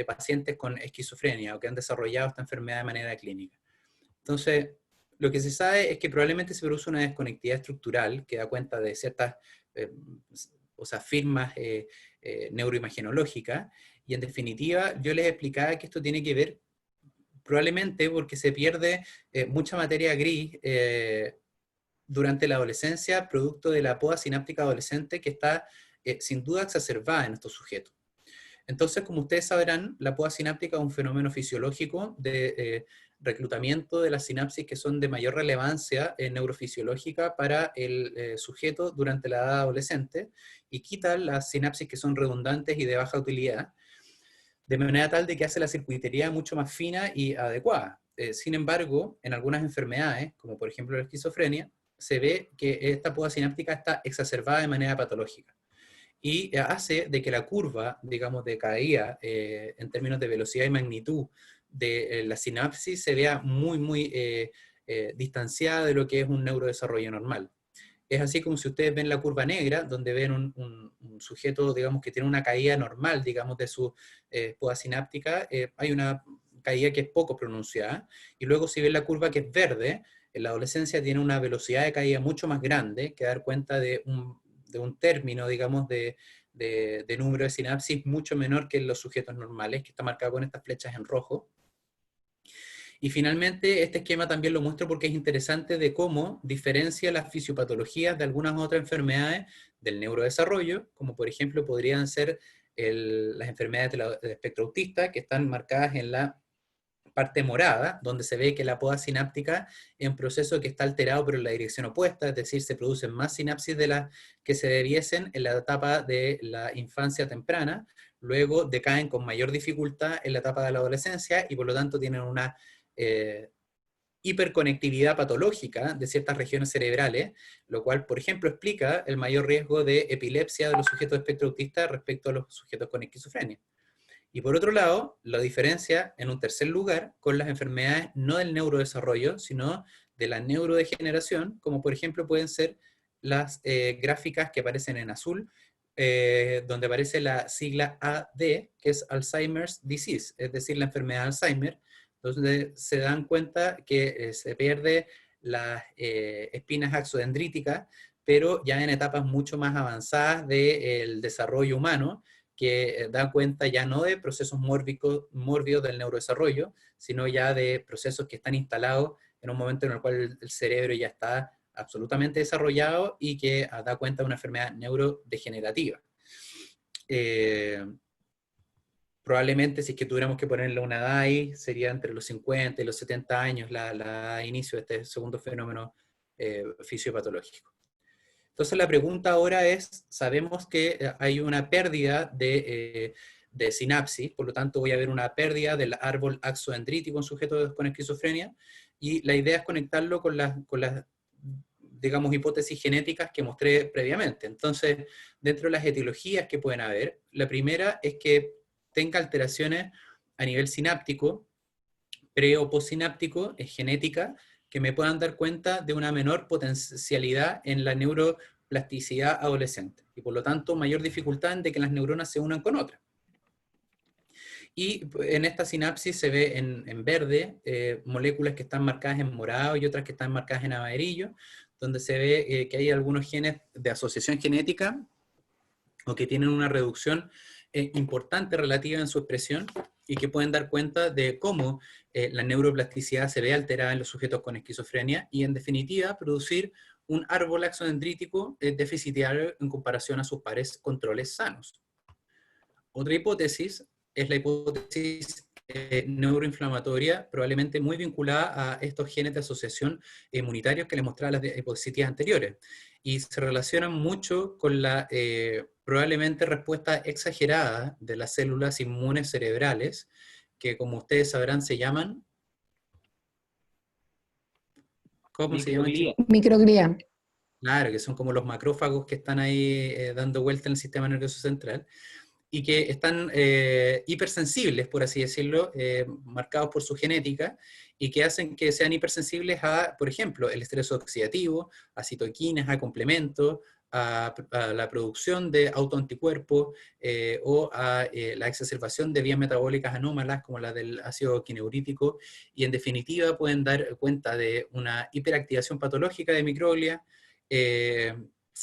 Speaker 2: pacientes con esquizofrenia o que han desarrollado esta enfermedad de manera clínica. Entonces, lo que se sabe es que probablemente se produce una desconectividad estructural que da cuenta de ciertas firmas neuroimagenológicas, y en definitiva yo les explicaba que esto tiene que ver probablemente porque se pierde mucha materia gris durante la adolescencia, producto de la poda sináptica adolescente que está sin duda exacerbada en estos sujetos. Entonces, como ustedes sabrán, la poda sináptica es un fenómeno fisiológico de reclutamiento de las sinapsis que son de mayor relevancia neurofisiológica para el sujeto durante la edad adolescente y quita las sinapsis que son redundantes y de baja utilidad, de manera tal de que hace la circuitería mucho más fina y adecuada. Sin embargo, en algunas enfermedades, como por ejemplo la esquizofrenia, se ve que esta poda sináptica está exacerbada de manera patológica. y hace de que la curva, digamos, de caída en términos de velocidad y magnitud de la sinapsis se vea muy distanciada de lo que es un neurodesarrollo normal. Es así como si ustedes ven la curva negra, donde ven un sujeto, digamos, que tiene una caída normal, digamos, de su poda sináptica, hay una caída que es poco pronunciada, y luego si ven la curva que es verde, en la adolescencia tiene una velocidad de caída mucho más grande, que dar cuenta de un término, digamos, de número de sinapsis mucho menor que en los sujetos normales, que está marcado con estas flechas en rojo. Y finalmente, este esquema también lo muestro porque es interesante de cómo diferencia las fisiopatologías de algunas otras enfermedades del neurodesarrollo, como por ejemplo podrían ser las enfermedades del espectro autista, que están marcadas en la parte morada, donde se ve que la poda sináptica es un proceso que está alterado pero en la dirección opuesta, es decir, se producen más sinapsis de las que se debiesen en la etapa de la infancia temprana, luego decaen con mayor dificultad en la etapa de la adolescencia y por lo tanto tienen una hiperconectividad patológica de ciertas regiones cerebrales, lo cual, por ejemplo, explica el mayor riesgo de epilepsia de los sujetos de espectro autista respecto a los sujetos con esquizofrenia. Y por otro lado, la diferencia, en un tercer lugar, con las enfermedades no del neurodesarrollo, sino de la neurodegeneración, como por ejemplo pueden ser las gráficas que aparecen en azul, donde aparece la sigla AD, que es Alzheimer's Disease, es decir, la enfermedad de Alzheimer, donde se dan cuenta que se pierde las espinas axodendríticas, pero ya en etapas mucho más avanzadas del desarrollo humano, que dan cuenta ya no de procesos mórbidos del neurodesarrollo, sino ya de procesos que están instalados en un momento en el cual el cerebro ya está absolutamente desarrollado y que da cuenta de una enfermedad neurodegenerativa. Probablemente si es que tuviéramos que ponerle una edad ahí, sería entre los 50 y los 70 años la inicio de este segundo fenómeno fisiopatológico. Entonces la pregunta ahora es, sabemos que hay una pérdida de sinapsis, por lo tanto voy a ver una pérdida del árbol axodendrítico en sujetos con esquizofrenia, y la idea es conectarlo con las digamos, hipótesis genéticas que mostré previamente. Entonces, dentro de las etiologías que pueden haber, la primera es que tenga alteraciones a nivel sináptico, pre o postsináptico, es genética, que me puedan dar cuenta de una menor potencialidad en la neuroplasticidad adolescente, y por lo tanto mayor dificultad en de que las neuronas se unan con otras. Y en esta sinapsis se ve en verde moléculas que están marcadas en morado y otras que están marcadas en amarillo, donde se ve que hay algunos genes de asociación genética o que tienen una reducción importante relativa en su expresión y que pueden dar cuenta de cómo la neuroplasticidad se ve alterada en los sujetos con esquizofrenia y en definitiva producir un árbol axodendrítico deficitario en comparación a sus pares controles sanos. Otra hipótesis es la hipótesis neuroinflamatoria, probablemente muy vinculada a estos genes de asociación inmunitarios que les mostraba las diapositivas anteriores, y se relacionan mucho con la probablemente respuesta exagerada de las células inmunes cerebrales, que como ustedes sabrán se llaman... ¿Cómo se llaman?
Speaker 3: Microglía.
Speaker 2: Claro, que son como los macrófagos que están ahí dando vuelta en el sistema nervioso central, y que están hipersensibles, por así decirlo, marcados por su genética, y que hacen que sean hipersensibles a, por ejemplo, el estrés oxidativo, a citoquinas, a complementos, a la producción de autoanticuerpos o a la exacerbación de vías metabólicas anómalas como la del ácido quineurítico, y en definitiva pueden dar cuenta de una hiperactivación patológica de microglia,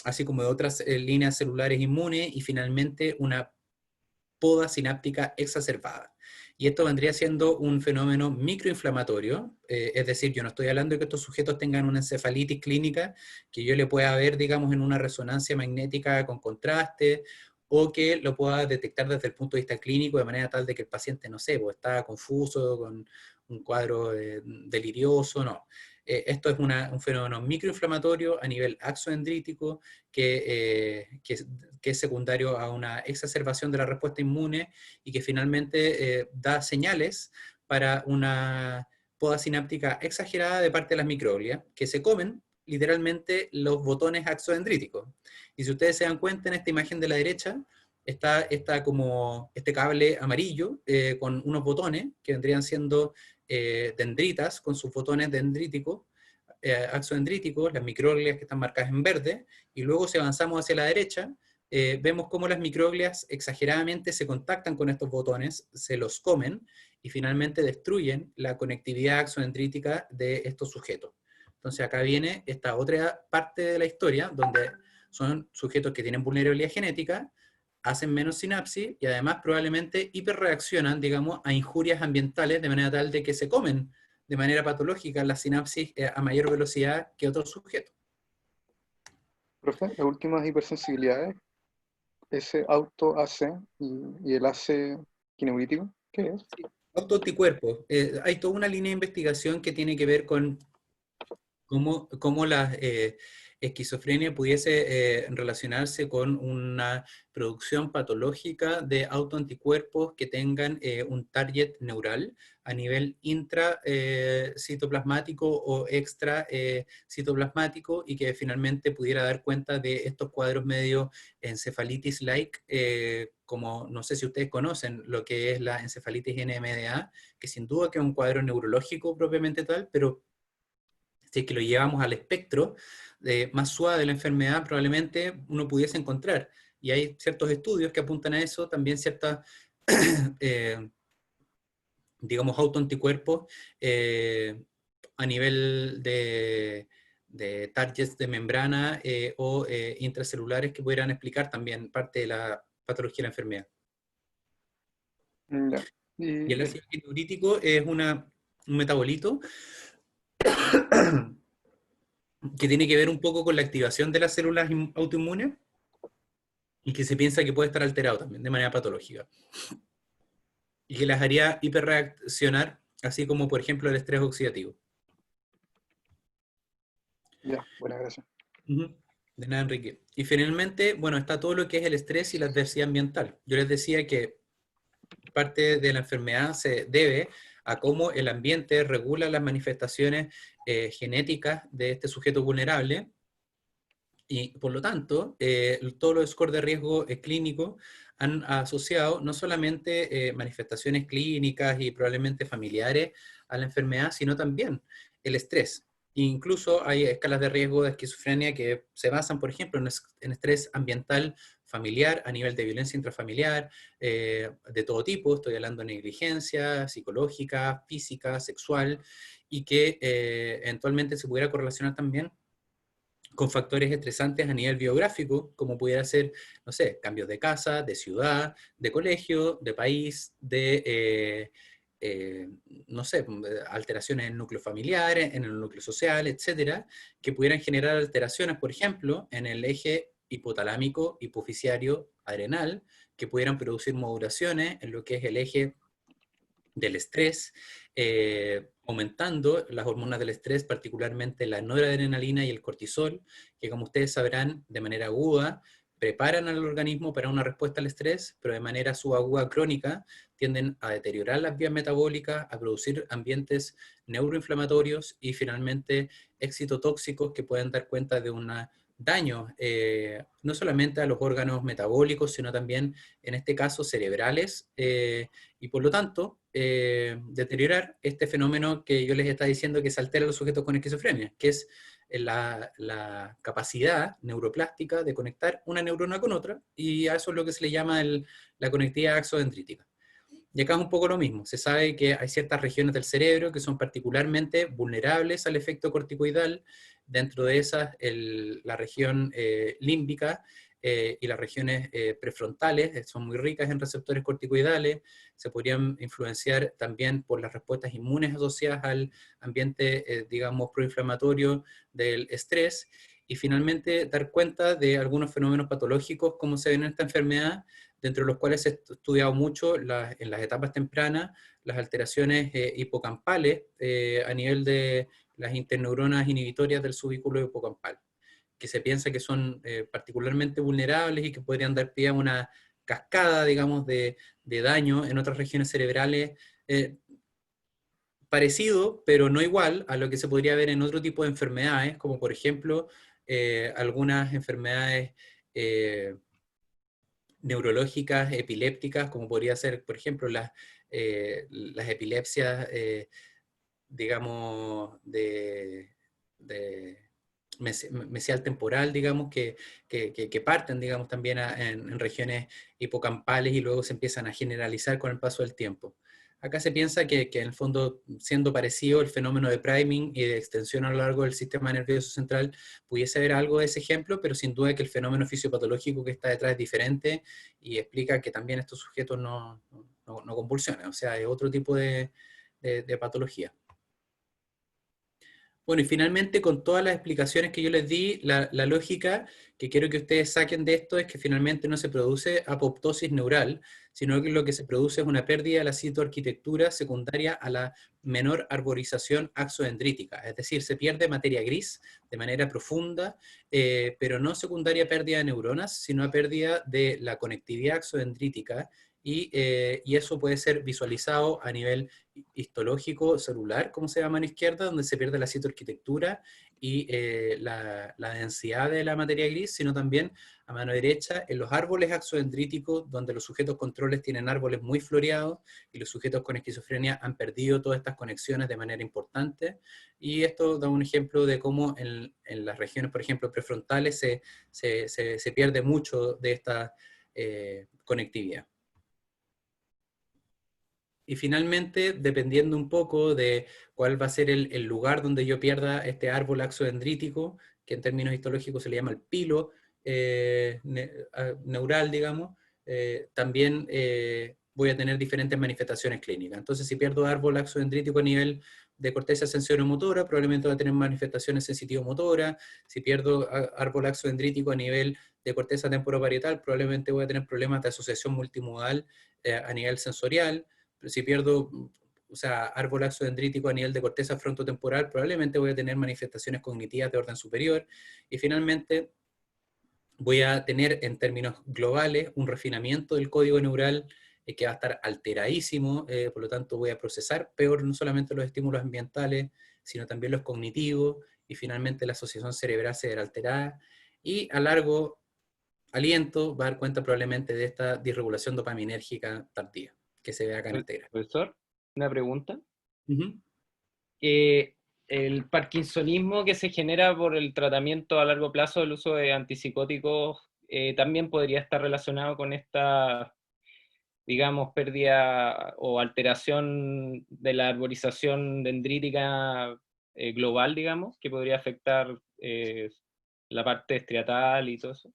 Speaker 2: así como de otras líneas celulares inmunes, y finalmente una poda sináptica exacerbada. Y esto vendría siendo un fenómeno microinflamatorio, es decir, yo no estoy hablando de que estos sujetos tengan una encefalitis clínica que yo le pueda ver, digamos, en una resonancia magnética con contraste, o que lo pueda detectar desde el punto de vista clínico de manera tal de que el paciente, no sé, pues está confuso, con un cuadro delirioso, no. Esto es un fenómeno microinflamatorio a nivel axodendrítico que es secundario a una exacerbación de la respuesta inmune y que finalmente da señales para una poda sináptica exagerada de parte de las microglias que se comen literalmente los botones axodendríticos. Y si ustedes se dan cuenta, en esta imagen de la derecha, está como este cable amarillo con unos botones que vendrían siendo dendritas con sus botones dendríticos, axodendríticos, las microglias que están marcadas en verde, y luego si avanzamos hacia la derecha, vemos cómo las microglias exageradamente se contactan con estos botones, se los comen, y finalmente destruyen la conectividad axodendrítica de estos sujetos. Entonces acá viene esta otra parte de la historia, donde son sujetos que tienen vulnerabilidad genética, hacen menos sinapsis, y además probablemente hiperreaccionan, digamos, a injurias ambientales, de manera tal de que se comen de manera patológica la sinapsis a mayor velocidad que otros sujetos.
Speaker 5: Profe, las últimas hipersensibilidades, ese auto-AC y el AC kineurítico, ¿qué es?
Speaker 2: Autoanticuerpos. Hay toda una línea de investigación que tiene que ver con cómo la esquizofrenia pudiese relacionarse con una producción patológica de autoanticuerpos que tengan un target neural a nivel intracitoplasmático o extra citoplasmático, y que finalmente pudiera dar cuenta de estos cuadros medio encefalitis-like, como no sé si ustedes conocen lo que es la encefalitis NMDA, que sin duda que es un cuadro neurológico propiamente tal, pero si es que lo llevamos al espectro más suave de la enfermedad, probablemente uno pudiese encontrar. Y hay ciertos estudios que apuntan a eso, también ciertas, digamos, autoanticuerpos a nivel de targets de membrana o intracelulares que pudieran explicar también parte de la patología de la enfermedad.
Speaker 5: Ya.
Speaker 2: Y el ácido clorhídrico es un metabolito que tiene que ver un poco con la activación de las células autoinmunes y que se piensa que puede estar alterado también de manera patológica. Y que las haría hiperreaccionar, así como por ejemplo el estrés oxidativo.
Speaker 5: Ya, buenas gracias.
Speaker 2: De nada, Enrique. Y finalmente, bueno, está todo lo que es el estrés y la adversidad ambiental. Yo les decía que parte de la enfermedad se debe a cómo el ambiente regula las manifestaciones genéticas de este sujeto vulnerable, y por lo tanto, todos los scores de riesgo clínico han asociado no solamente manifestaciones clínicas y probablemente familiares a la enfermedad, sino también el estrés. Incluso hay escalas de riesgo de esquizofrenia que se basan, por ejemplo, en estrés ambiental familiar, a nivel de violencia intrafamiliar, de todo tipo. Estoy hablando de negligencia psicológica, física, sexual, y que eventualmente se pudiera correlacionar también con factores estresantes a nivel biográfico, como pudiera ser, no sé, cambios de casa, de ciudad, de colegio, de país, no sé, alteraciones en el núcleo familiar, en el núcleo social, etcétera, que pudieran generar alteraciones, por ejemplo, en el eje hipotalámico, hipofisiario, adrenal, que pudieran producir modulaciones en lo que es el eje del estrés, aumentando las hormonas del estrés, particularmente la noradrenalina y el cortisol, que como ustedes sabrán, de manera aguda, preparan al organismo para una respuesta al estrés, pero de manera subaguda crónica tienden a deteriorar las vías metabólicas, a producir ambientes neuroinflamatorios y finalmente excitotóxicos que pueden dar cuenta de una daño no solamente a los órganos metabólicos, sino también, en este caso, cerebrales, y por lo tanto, deteriorar este fenómeno que yo les estaba diciendo que se altera a los sujetos con esquizofrenia, que es la capacidad neuroplástica de conectar una neurona con otra, y a eso es lo que se le llama la conectividad axodendrítica. Y acá es un poco lo mismo. Se sabe que hay ciertas regiones del cerebro que son particularmente vulnerables al efecto corticoidal. Dentro de esas, la región límbica y las regiones prefrontales son muy ricas en receptores corticoidales. Se podrían influenciar también por las respuestas inmunes asociadas al ambiente, digamos, proinflamatorio del estrés. Y finalmente, dar cuenta de algunos fenómenos patológicos como se ven en esta enfermedad, dentro de los cuales se ha estudiado mucho en las etapas tempranas las alteraciones hipocampales a nivel de las interneuronas inhibitorias del subículo hipocampal, que se piensa que son particularmente vulnerables y que podrían dar pie a una cascada, digamos, de daño en otras regiones cerebrales, parecido, pero no igual a lo que se podría ver en otro tipo de enfermedades, como por ejemplo algunas enfermedades neurológicas, epilépticas, como podría ser, por ejemplo, las epilepsias, digamos, de mesial temporal, digamos, que parten, digamos, también en regiones hipocampales y luego se empiezan a generalizar con el paso del tiempo. Acá se piensa que en el fondo, siendo parecido el fenómeno de priming y de extensión a lo largo del sistema nervioso central, pudiese haber algo de ese ejemplo, pero sin duda que el fenómeno fisiopatológico que está detrás es diferente y explica que también estos sujetos no convulsionan, o sea, es otro tipo de patología. Bueno, y finalmente con todas las explicaciones que yo les di, la lógica que quiero que ustedes saquen de esto es que finalmente no se produce apoptosis neural, sino que lo que se produce es una pérdida de la citoarquitectura secundaria a la menor arborización axodendrítica, es decir, se pierde materia gris de manera profunda, pero no secundaria pérdida de neuronas, sino a pérdida de la conectividad axodendrítica, y eso puede ser visualizado a nivel histológico celular, como se llama a la izquierda, donde se pierde la citoarquitectura y la densidad de la materia gris, sino también a mano derecha en los árboles axodendríticos, donde los sujetos controles tienen árboles muy floreados y los sujetos con esquizofrenia han perdido todas estas conexiones de manera importante. Y esto da un ejemplo de cómo en las regiones, por ejemplo, prefrontales se pierde mucho de esta conectividad. Y finalmente, dependiendo un poco de cuál va a ser el lugar donde yo pierda este árbol axodendrítico, que en términos histológicos se le llama el pilo neural, digamos, también voy a tener diferentes manifestaciones clínicas. Entonces, si pierdo árbol axodendrítico a nivel de corteza sensoriomotora, probablemente va a tener manifestaciones sensitivo-motoras. Si pierdo árbol axodendrítico a nivel de corteza temporoparietal, probablemente voy a tener problemas de asociación multimodal a nivel sensorial. Si pierdo, o sea, árbol axodendrítico a nivel de corteza frontotemporal, probablemente voy a tener manifestaciones cognitivas de orden superior. Y finalmente, voy a tener en términos globales un refinamiento del código neural que va a estar alteradísimo, por lo tanto voy a procesar peor no solamente los estímulos ambientales, sino también los cognitivos, y finalmente la asociación cerebral se verá alterada, y a largo aliento va a dar cuenta probablemente de esta disregulación dopaminérgica tardía que se ve acá en este gráfico.
Speaker 6: Profesor, una pregunta.
Speaker 2: Uh-huh.
Speaker 6: El parkinsonismo que se genera por el tratamiento a largo plazo del uso de antipsicóticos también podría estar relacionado con esta, digamos, pérdida o alteración de la arborización dendrítica global, digamos, que podría afectar la parte estriatal y todo eso.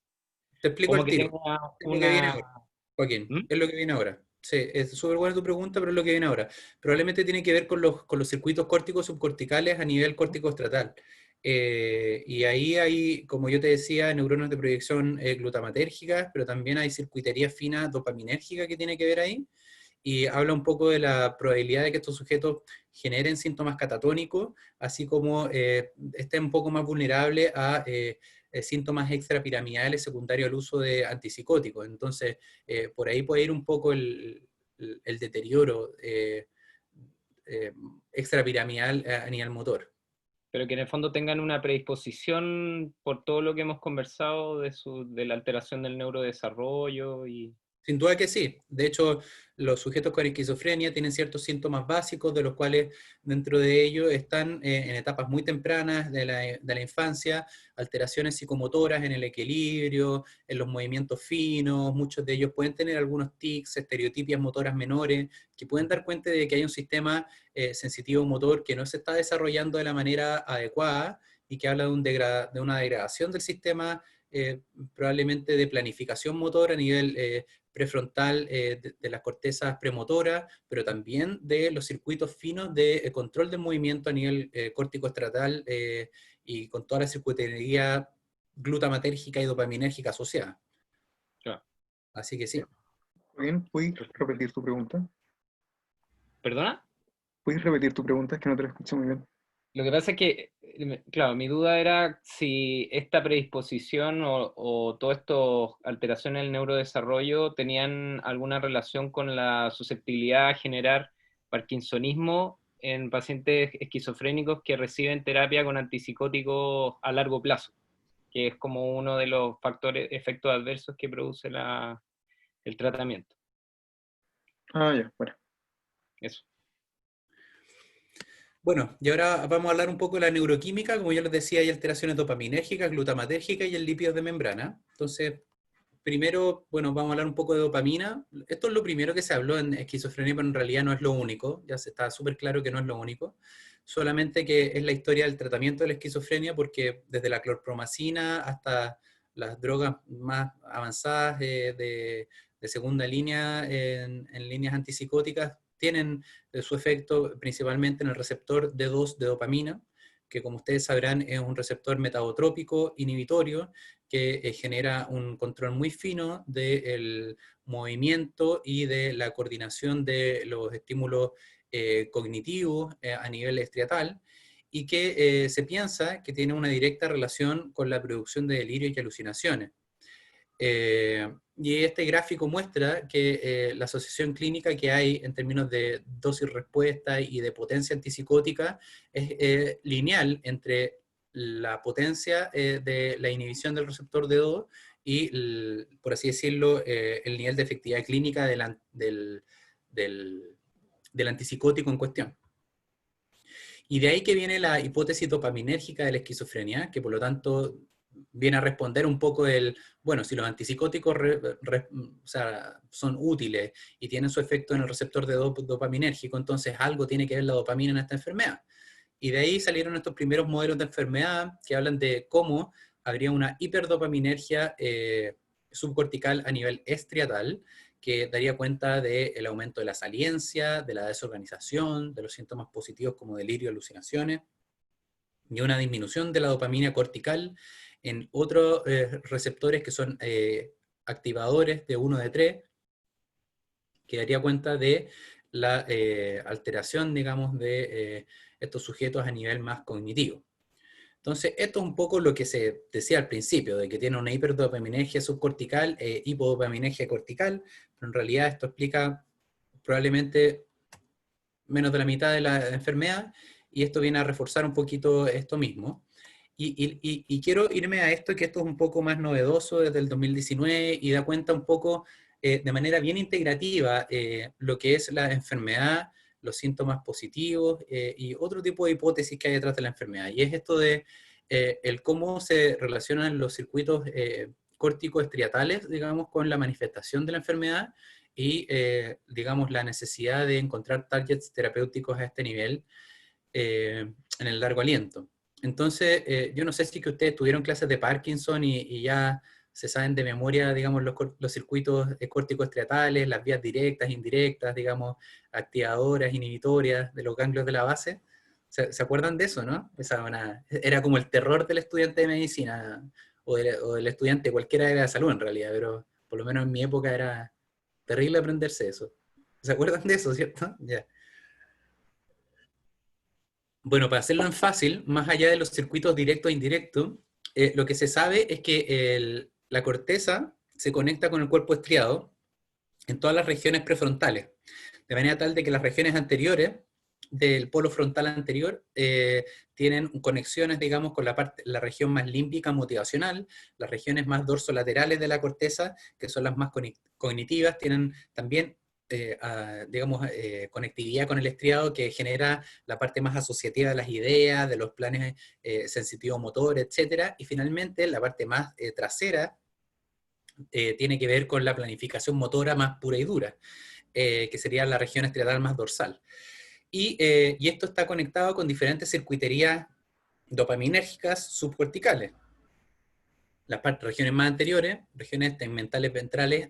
Speaker 2: Te explico
Speaker 6: Como
Speaker 2: el
Speaker 6: que
Speaker 2: tiro.
Speaker 6: tenga
Speaker 2: Es lo que viene
Speaker 6: una...
Speaker 2: ahora, Joaquín.
Speaker 6: ¿Mm?
Speaker 2: Es lo que viene ahora. Sí, es súper buena tu pregunta, pero es lo que viene ahora. Probablemente tiene que ver con los circuitos córticos subcorticales a nivel córtico-estratal. Y ahí hay, como yo te decía, neuronas de proyección glutamatérgicas, pero también hay circuitería fina dopaminérgica que tiene que ver ahí. Y habla un poco de la probabilidad de que estos sujetos generen síntomas catatónicos, así como estén un poco más vulnerables a síntomas extrapiramidales secundarios al uso de antipsicóticos. Entonces, por ahí puede ir un poco el deterioro extrapiramidal a nivel motor.
Speaker 6: Pero que en el fondo tengan una predisposición por todo lo que hemos conversado de la alteración del neurodesarrollo y...
Speaker 2: Sin duda que sí. De hecho, los sujetos con esquizofrenia tienen ciertos síntomas básicos, de los cuales dentro de ellos están en etapas muy tempranas de la infancia, alteraciones psicomotoras en el equilibrio, en los movimientos finos. Muchos de ellos pueden tener algunos tics, estereotipias motoras menores, que pueden dar cuenta de que hay un sistema sensitivo motor que no se está desarrollando de la manera adecuada y que habla de una degradación del sistema, probablemente de planificación motora a nivel prefrontal de las cortezas premotoras, pero también de los circuitos finos de control del movimiento a nivel córtico-estratal y con toda la circuitería glutamatérgica y dopaminérgica asociada.
Speaker 6: Claro.
Speaker 2: Así que sí.
Speaker 5: Bien, ¿puedes repetir tu pregunta?
Speaker 6: ¿Perdona?
Speaker 5: ¿Puedes repetir tu pregunta? Es que no te la escuché muy bien.
Speaker 6: Lo que pasa es que, claro, mi duda era si esta predisposición o todas estas alteraciones del neurodesarrollo tenían alguna relación con la susceptibilidad a generar parkinsonismo en pacientes esquizofrénicos que reciben terapia con antipsicóticos a largo plazo, que es como uno de los efectos adversos que produce el tratamiento.
Speaker 5: Ah, ya, bueno.
Speaker 6: Eso.
Speaker 2: Bueno, y ahora vamos a hablar un poco de la neuroquímica. Como yo les decía, hay alteraciones dopaminérgicas, glutamatérgicas y el lípido de membrana. Entonces, primero, bueno, vamos a hablar un poco de dopamina. Esto es lo primero que se habló en esquizofrenia, pero en realidad no es lo único. Ya se está súper claro que no es lo único. Solamente que es la historia del tratamiento de la esquizofrenia, porque desde la clorpromacina hasta las drogas más avanzadas de segunda línea en líneas antipsicóticas tienen su efecto principalmente en el receptor D2 de dopamina, que como ustedes sabrán es un receptor metabotrópico inhibitorio que genera un control muy fino del movimiento y de la coordinación de los estímulos cognitivos a nivel estriatal, y que se piensa que tiene una directa relación con la producción de delirios y alucinaciones. Y este gráfico muestra que la asociación clínica que hay en términos de dosis-respuesta y de potencia antipsicótica es lineal entre la potencia de la inhibición del receptor D2 y, por así decirlo, el nivel de efectividad clínica del antipsicótico en cuestión. Y de ahí que viene la hipótesis dopaminérgica de la esquizofrenia, que por lo tanto viene a responder un poco bueno, si los antipsicóticos o sea, son útiles y tienen su efecto en el receptor de dopaminérgico, entonces algo tiene que ver la dopamina en esta enfermedad. Y de ahí salieron estos primeros modelos de enfermedad que hablan de cómo habría una hiperdopaminergia subcortical a nivel estriatal, que daría cuenta del aumento de la saliencia, de la desorganización, de los síntomas positivos como delirio, alucinaciones, y una disminución de la dopamina cortical en otros receptores que son activadores de 1 de 3, que daría cuenta de la alteración, digamos, de estos sujetos a nivel más cognitivo. Entonces, esto es un poco lo que se decía al principio, de que tiene una hiperdopaminergia subcortical e hipodopaminergia cortical, pero en realidad esto explica probablemente menos de la mitad de la enfermedad, y esto viene a reforzar un poquito esto mismo. Y quiero irme a esto, que esto es un poco más novedoso desde el 2019 y da cuenta un poco de manera bien integrativa lo que es la enfermedad, los síntomas positivos y otro tipo de hipótesis que hay detrás de la enfermedad. Y es esto de el cómo se relacionan los circuitos córtico-estriatales, digamos, con la manifestación de la enfermedad y, digamos, la necesidad de encontrar targets terapéuticos a este nivel en el largo aliento. Entonces, yo no sé si que ustedes tuvieron clases de Parkinson y ya se saben de memoria, digamos, los circuitos córtico-estriatales, las vías directas, indirectas, digamos, activadoras, inhibitorias de los ganglios de la base. ¿Se acuerdan de eso, no? Era como el terror del estudiante de medicina o del estudiante de cualquier área de salud en realidad, pero por lo menos en mi época era terrible aprenderse eso. ¿Se acuerdan de eso, cierto? Ya. Yeah. Bueno, para hacerlo en fácil, más allá de los circuitos directos e indirectos, lo que se sabe es que la corteza se conecta con el cuerpo estriado en todas las regiones prefrontales, de manera tal de que las regiones anteriores del polo frontal anterior tienen conexiones, digamos, con la región más límbica motivacional, las regiones más dorsolaterales de la corteza, que son las más cognitivas, tienen también digamos, conectividad con el estriado, que genera la parte más asociativa de las ideas, de los planes sensitivo-motor, etc. Y finalmente, la parte más trasera tiene que ver con la planificación motora más pura y dura, que sería la región estriatal más dorsal. Y esto está conectado con diferentes circuiterías dopaminérgicas subcorticales. Las regiones más anteriores, regiones tegmentales ventrales,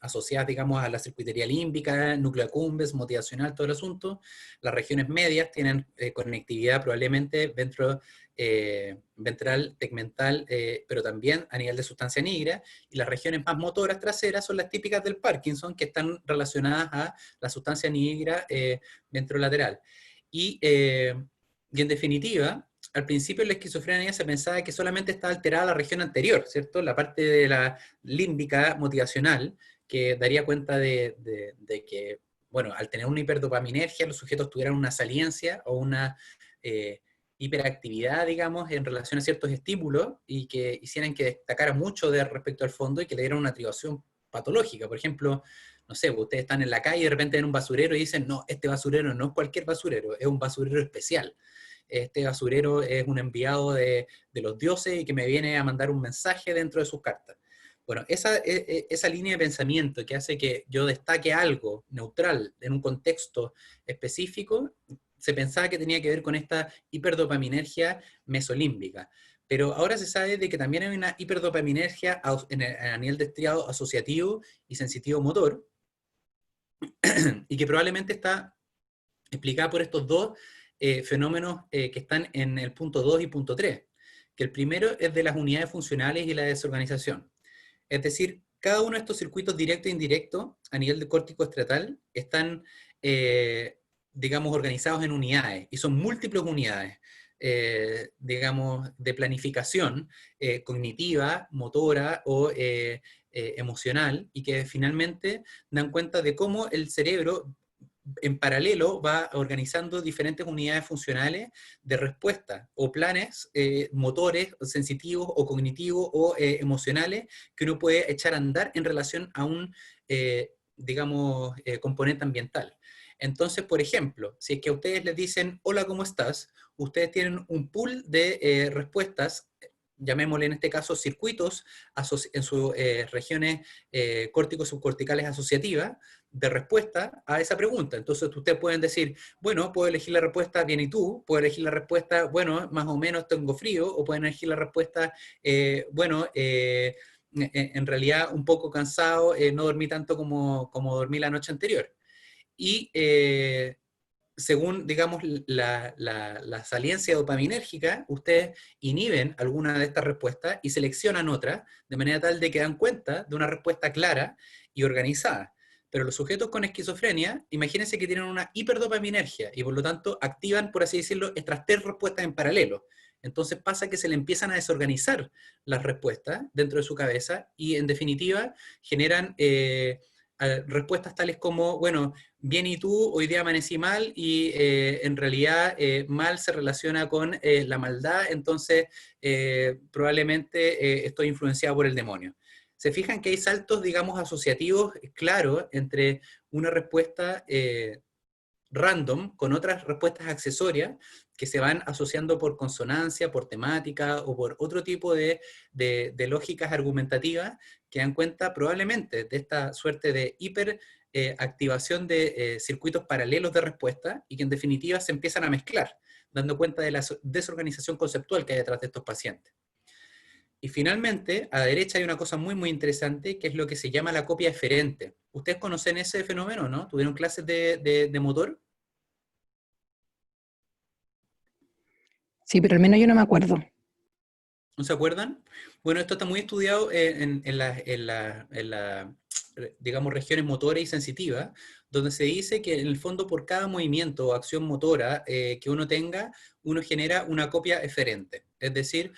Speaker 2: asociadas, digamos, a la circuitería límbica, núcleo accumbens, motivacional, todo el asunto. Las regiones medias tienen conectividad probablemente ventral, tegmental, pero también a nivel de sustancia negra. Y las regiones más motoras traseras son las típicas del Parkinson, que están relacionadas a la sustancia negra ventrolateral. Y en definitiva, al principio en la esquizofrenia se pensaba que solamente estaba alterada la región anterior, ¿cierto? La parte de la límbica motivacional, que daría cuenta de que bueno, al tener una hiperdopaminergia, los sujetos tuvieran una saliencia o una hiperactividad, digamos, en relación a ciertos estímulos y que hicieran que destacara mucho respecto al fondo y que le dieran una activación patológica. Por ejemplo, no sé, ustedes están en la calle y de repente ven un basurero y dicen, no, este basurero no es cualquier basurero, es un basurero especial. Este basurero es un enviado de los dioses y que me viene a mandar un mensaje dentro de sus cartas. Bueno, esa línea de pensamiento que hace que yo destaque algo neutral en un contexto específico, se pensaba que tenía que ver con esta hiperdopaminergia mesolímbica. Pero ahora se sabe de que también hay una hiperdopaminergia a nivel de estriado asociativo y sensitivo motor, y que probablemente está explicada por estos dos fenómenos que están en el punto 2 y punto 3, que el primero es de las unidades funcionales y la desorganización. Es decir, cada uno de estos circuitos directo e indirecto a nivel de córtico estriatal están, digamos, organizados en unidades, y son múltiples unidades, digamos, de planificación cognitiva, motora o emocional, y que finalmente dan cuenta de cómo el cerebro en paralelo va organizando diferentes unidades funcionales de respuesta o planes motores, sensitivos o cognitivos o emocionales que uno puede echar a andar en relación a un, digamos, componente ambiental. Entonces, por ejemplo, si es que a ustedes les dicen, hola, ¿cómo estás? Ustedes tienen un pool de respuestas, llamémosle en este caso circuitos en sus regiones córticos subcorticales asociativas, de respuesta a esa pregunta. Entonces ustedes pueden decir, bueno, puedo elegir la respuesta bien y tú, puedo elegir la respuesta, bueno, más o menos tengo frío, o pueden elegir la respuesta, bueno, en realidad un poco cansado, no dormí tanto como dormí la noche anterior. Y según, digamos, la saliencia dopaminérgica, ustedes inhiben alguna de estas respuestas y seleccionan otra, de manera tal de que dan cuenta de una respuesta clara y organizada. Pero los sujetos con esquizofrenia, imagínense que tienen una hiperdopaminergia y por lo tanto activan, por así decirlo, estas tres respuestas en paralelo. Entonces pasa que se le empiezan a desorganizar las respuestas dentro de su cabeza y en definitiva generan respuestas tales como, bueno, bien y tú, hoy día amanecí mal y en realidad mal se relaciona con la maldad, entonces probablemente estoy influenciado por el demonio. Se fijan que hay saltos, digamos, asociativos claros entre una respuesta random con otras respuestas accesorias que se van asociando por consonancia, por temática o por otro tipo de lógicas argumentativas que dan cuenta probablemente de esta suerte de hiperactivación de circuitos paralelos de respuesta y que en definitiva se empiezan a mezclar, dando cuenta de la desorganización conceptual que hay detrás de estos pacientes. Y finalmente, a la derecha hay una cosa muy, muy interesante, que es lo que se llama la copia eferente. ¿Ustedes conocen ese fenómeno, no? ¿Tuvieron clases de motor?
Speaker 3: Sí, pero al menos yo no me acuerdo.
Speaker 2: ¿No se acuerdan? Bueno, esto está muy estudiado en la, digamos, regiones motoras y sensitivas, donde se dice que en el fondo por cada movimiento o acción motora que uno tenga, uno genera una copia eferente. Es decir,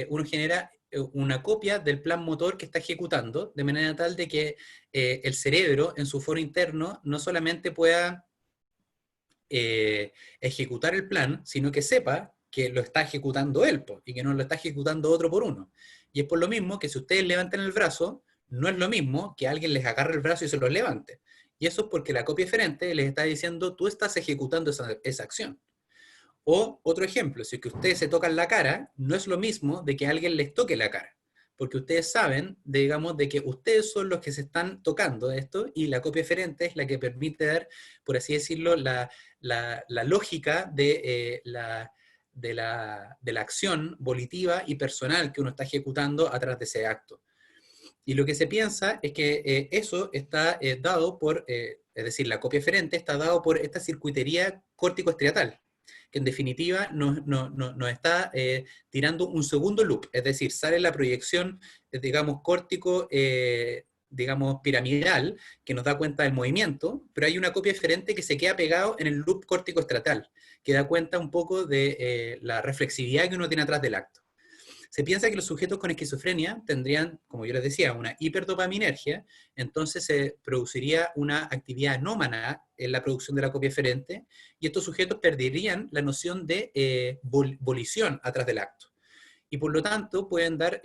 Speaker 2: uno genera una copia del plan motor que está ejecutando, de manera tal de que el cerebro en su foro interno no solamente pueda ejecutar el plan, sino que sepa que lo está ejecutando él, y que no lo está ejecutando otro por uno. Y es por lo mismo que si ustedes levantan el brazo, no es lo mismo que alguien les agarre el brazo y se lo levante. Y eso es porque la copia eferente les está diciendo, tú estás ejecutando esa acción. O otro ejemplo, si es que ustedes se tocan la cara, no es lo mismo de que alguien les toque la cara, porque ustedes saben, digamos, de que ustedes son los que se están tocando esto, y la copia eferente es la que permite dar, por así decirlo, la lógica de la acción volitiva y personal que uno está ejecutando a través de ese acto. Y lo que se piensa es que eso está dado por, es decir, la copia eferente está dado por esta circuitería córtico-estriatal, que en definitiva nos está tirando un segundo loop, es decir, sale la proyección, digamos, córtico, digamos, piramidal, que nos da cuenta del movimiento, pero hay una copia eferente que se queda pegado en el loop córtico-estriatal, que da cuenta un poco de la reflexividad que uno tiene atrás del acto. se piensa que los sujetos con esquizofrenia tendrían, como yo les decía, una hiperdopaminergia, entonces se produciría una actividad anómana en la producción de la copia eferente, y estos sujetos perderían la noción de volición atrás del acto. Y por lo tanto pueden dar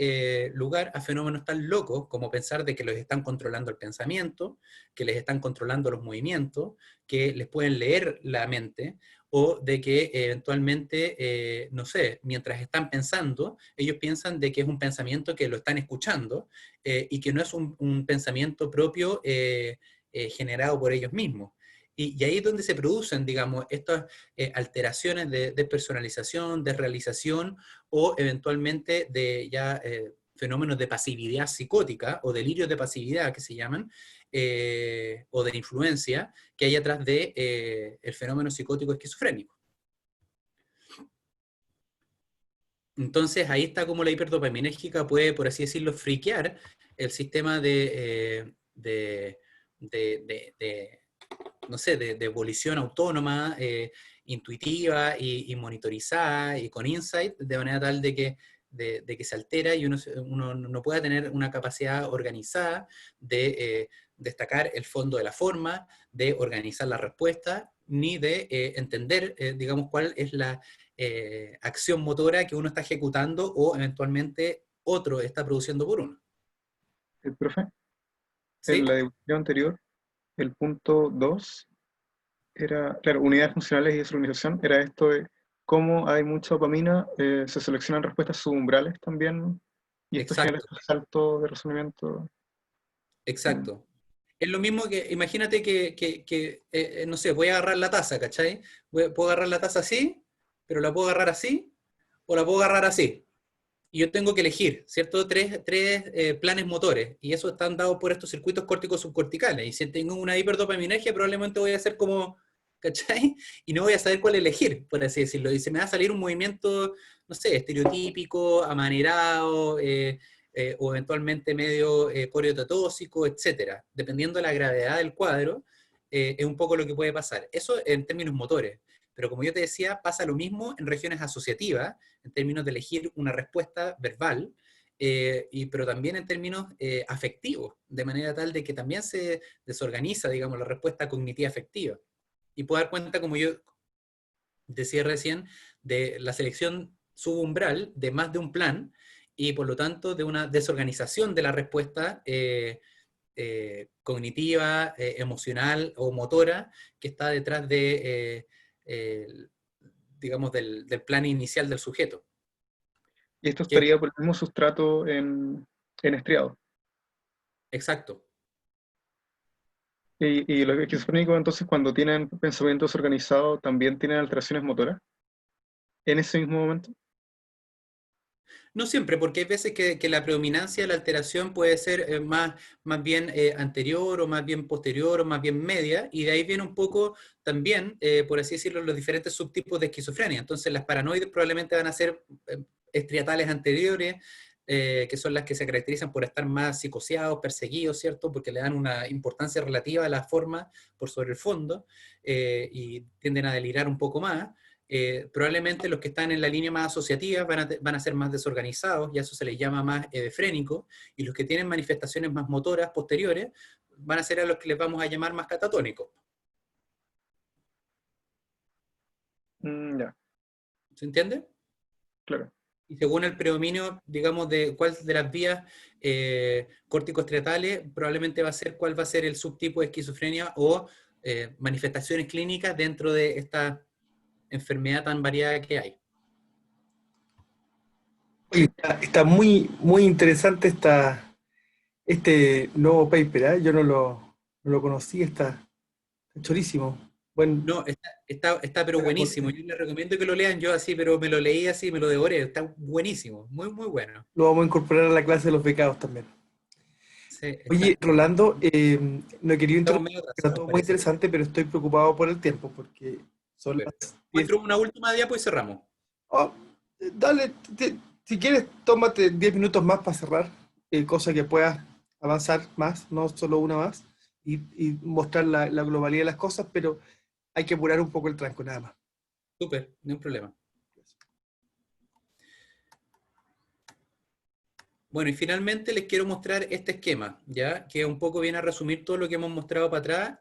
Speaker 2: lugar a fenómenos tan locos como pensar de que los están controlando el pensamiento, que les están controlando los movimientos, que les pueden leer la mente, o de que eventualmente, no sé, mientras están pensando, ellos piensan de que es un pensamiento que lo están escuchando, y que no es un pensamiento propio generado por ellos mismos. Y ahí es donde se producen, digamos, estas alteraciones de personalización, de realización, o eventualmente de ya fenómenos de pasividad psicótica, o delirios de pasividad que se llaman, o de influencia, que hay atrás de el fenómeno psicótico esquizofrénico. Entonces ahí está como la hiperdopaminérgica puede, por así decirlo, friquear el sistema no sé, de volición autónoma, intuitiva y monitorizada y con insight, de manera tal de que se altera y uno no pueda tener una capacidad organizada de destacar el fondo de la forma, de organizar la respuesta, ni de entender, digamos, cuál es la acción motora que uno está ejecutando o eventualmente otro está produciendo por uno.
Speaker 5: Profe,
Speaker 2: ¿Sí?
Speaker 5: en la diapositiva anterior, el punto 2 era, claro, unidades funcionales y desorganización, era esto de cómo hay mucha dopamina, se seleccionan respuestas subumbrales también, y esto genera
Speaker 2: Exacto,
Speaker 5: estos saltos de razonamiento.
Speaker 2: exacto. Es lo mismo que, imagínate no sé, voy a agarrar la taza, ¿cachai? Puedo agarrar la taza así, pero la puedo agarrar así, o la puedo agarrar así. Y yo tengo que elegir, ¿cierto? Tres planes motores, y eso están dados por estos circuitos córticos subcorticales. Y si tengo una hiperdopaminergia, probablemente voy a hacer como, ¿cachai? Y no voy a saber cuál elegir, por así decirlo. Y se me va a salir un movimiento, no sé, estereotípico, amanerado, o eventualmente medio coreotatóxico, etcétera. Dependiendo de la gravedad del cuadro, es un poco lo que puede pasar. Eso en términos motores. Pero como yo te decía, pasa lo mismo en regiones asociativas, en términos de elegir una respuesta verbal, pero también en términos afectivos, de manera tal de que también se desorganiza, digamos, la respuesta cognitiva afectiva. Y puedo dar cuenta, como yo decía recién, de la selección subumbral de más de un plan, y por lo tanto de una desorganización de la respuesta cognitiva, emocional o motora que está detrás de, digamos, del plan inicial del sujeto.
Speaker 5: Y esto
Speaker 2: Que,
Speaker 5: estaría por el mismo sustrato en estriado.
Speaker 2: exacto.
Speaker 5: Y los esquizofrénicos, entonces, cuando tienen pensamientos organizados, también tienen alteraciones motoras en ese mismo momento.
Speaker 2: No siempre, porque hay veces que la predominancia de la alteración puede ser más bien anterior, o más bien posterior, o más bien media, y de ahí viene un poco también, por así decirlo, los diferentes subtipos de esquizofrenia. Entonces las paranoides probablemente van a ser estriatales anteriores, que son las que se caracterizan por estar más psicoseados, perseguidos, ¿cierto? Porque le dan una importancia relativa a la forma por sobre el fondo, y tienden a delirar un poco más. Probablemente los que están en la línea más asociativa van a ser más desorganizados, y a eso se les llama más hebefrénico, y los que tienen manifestaciones más motoras posteriores van a ser a los que les vamos a llamar más catatónicos.
Speaker 5: Ya,
Speaker 2: ¿Se entiende?
Speaker 5: claro.
Speaker 2: Y según el predominio, digamos, de cuál de las vías córtico-estriatales, probablemente va a ser cuál va a ser el subtipo de esquizofrenia o manifestaciones clínicas dentro de esta enfermedad tan variada que hay.
Speaker 1: Oye, está muy, muy interesante este nuevo paper, ¿eh? Yo no lo conocí, está chorísimo. Buen,
Speaker 2: No, está pero
Speaker 1: buen
Speaker 2: buenísimo.
Speaker 1: aporte.
Speaker 2: Yo les recomiendo que lo lean, yo así, pero me lo leí así, me lo devoré. Está buenísimo, muy, muy bueno.
Speaker 1: Lo vamos a incorporar a la clase de los becados también.
Speaker 2: Sí,
Speaker 1: Oye, Rolando, no he querido
Speaker 2: estamos
Speaker 1: interrumpir,
Speaker 2: medio
Speaker 1: está
Speaker 2: atrasados,
Speaker 1: todo muy
Speaker 2: parece.
Speaker 1: interesante, pero estoy preocupado por el tiempo, porque son
Speaker 2: Súper.
Speaker 1: las 10.
Speaker 2: Muestro una última diapo y cerramos.
Speaker 1: Oh, dale, si quieres, tómate 10 minutos más para cerrar, cosa que puedas avanzar más, no solo una más, y mostrar la globalidad de las cosas, pero hay que apurar un poco el tranco, nada más.
Speaker 2: Súper, no hay problema. Bueno, y finalmente les quiero mostrar este esquema, ¿ya? Que un poco viene a resumir todo lo que hemos mostrado para atrás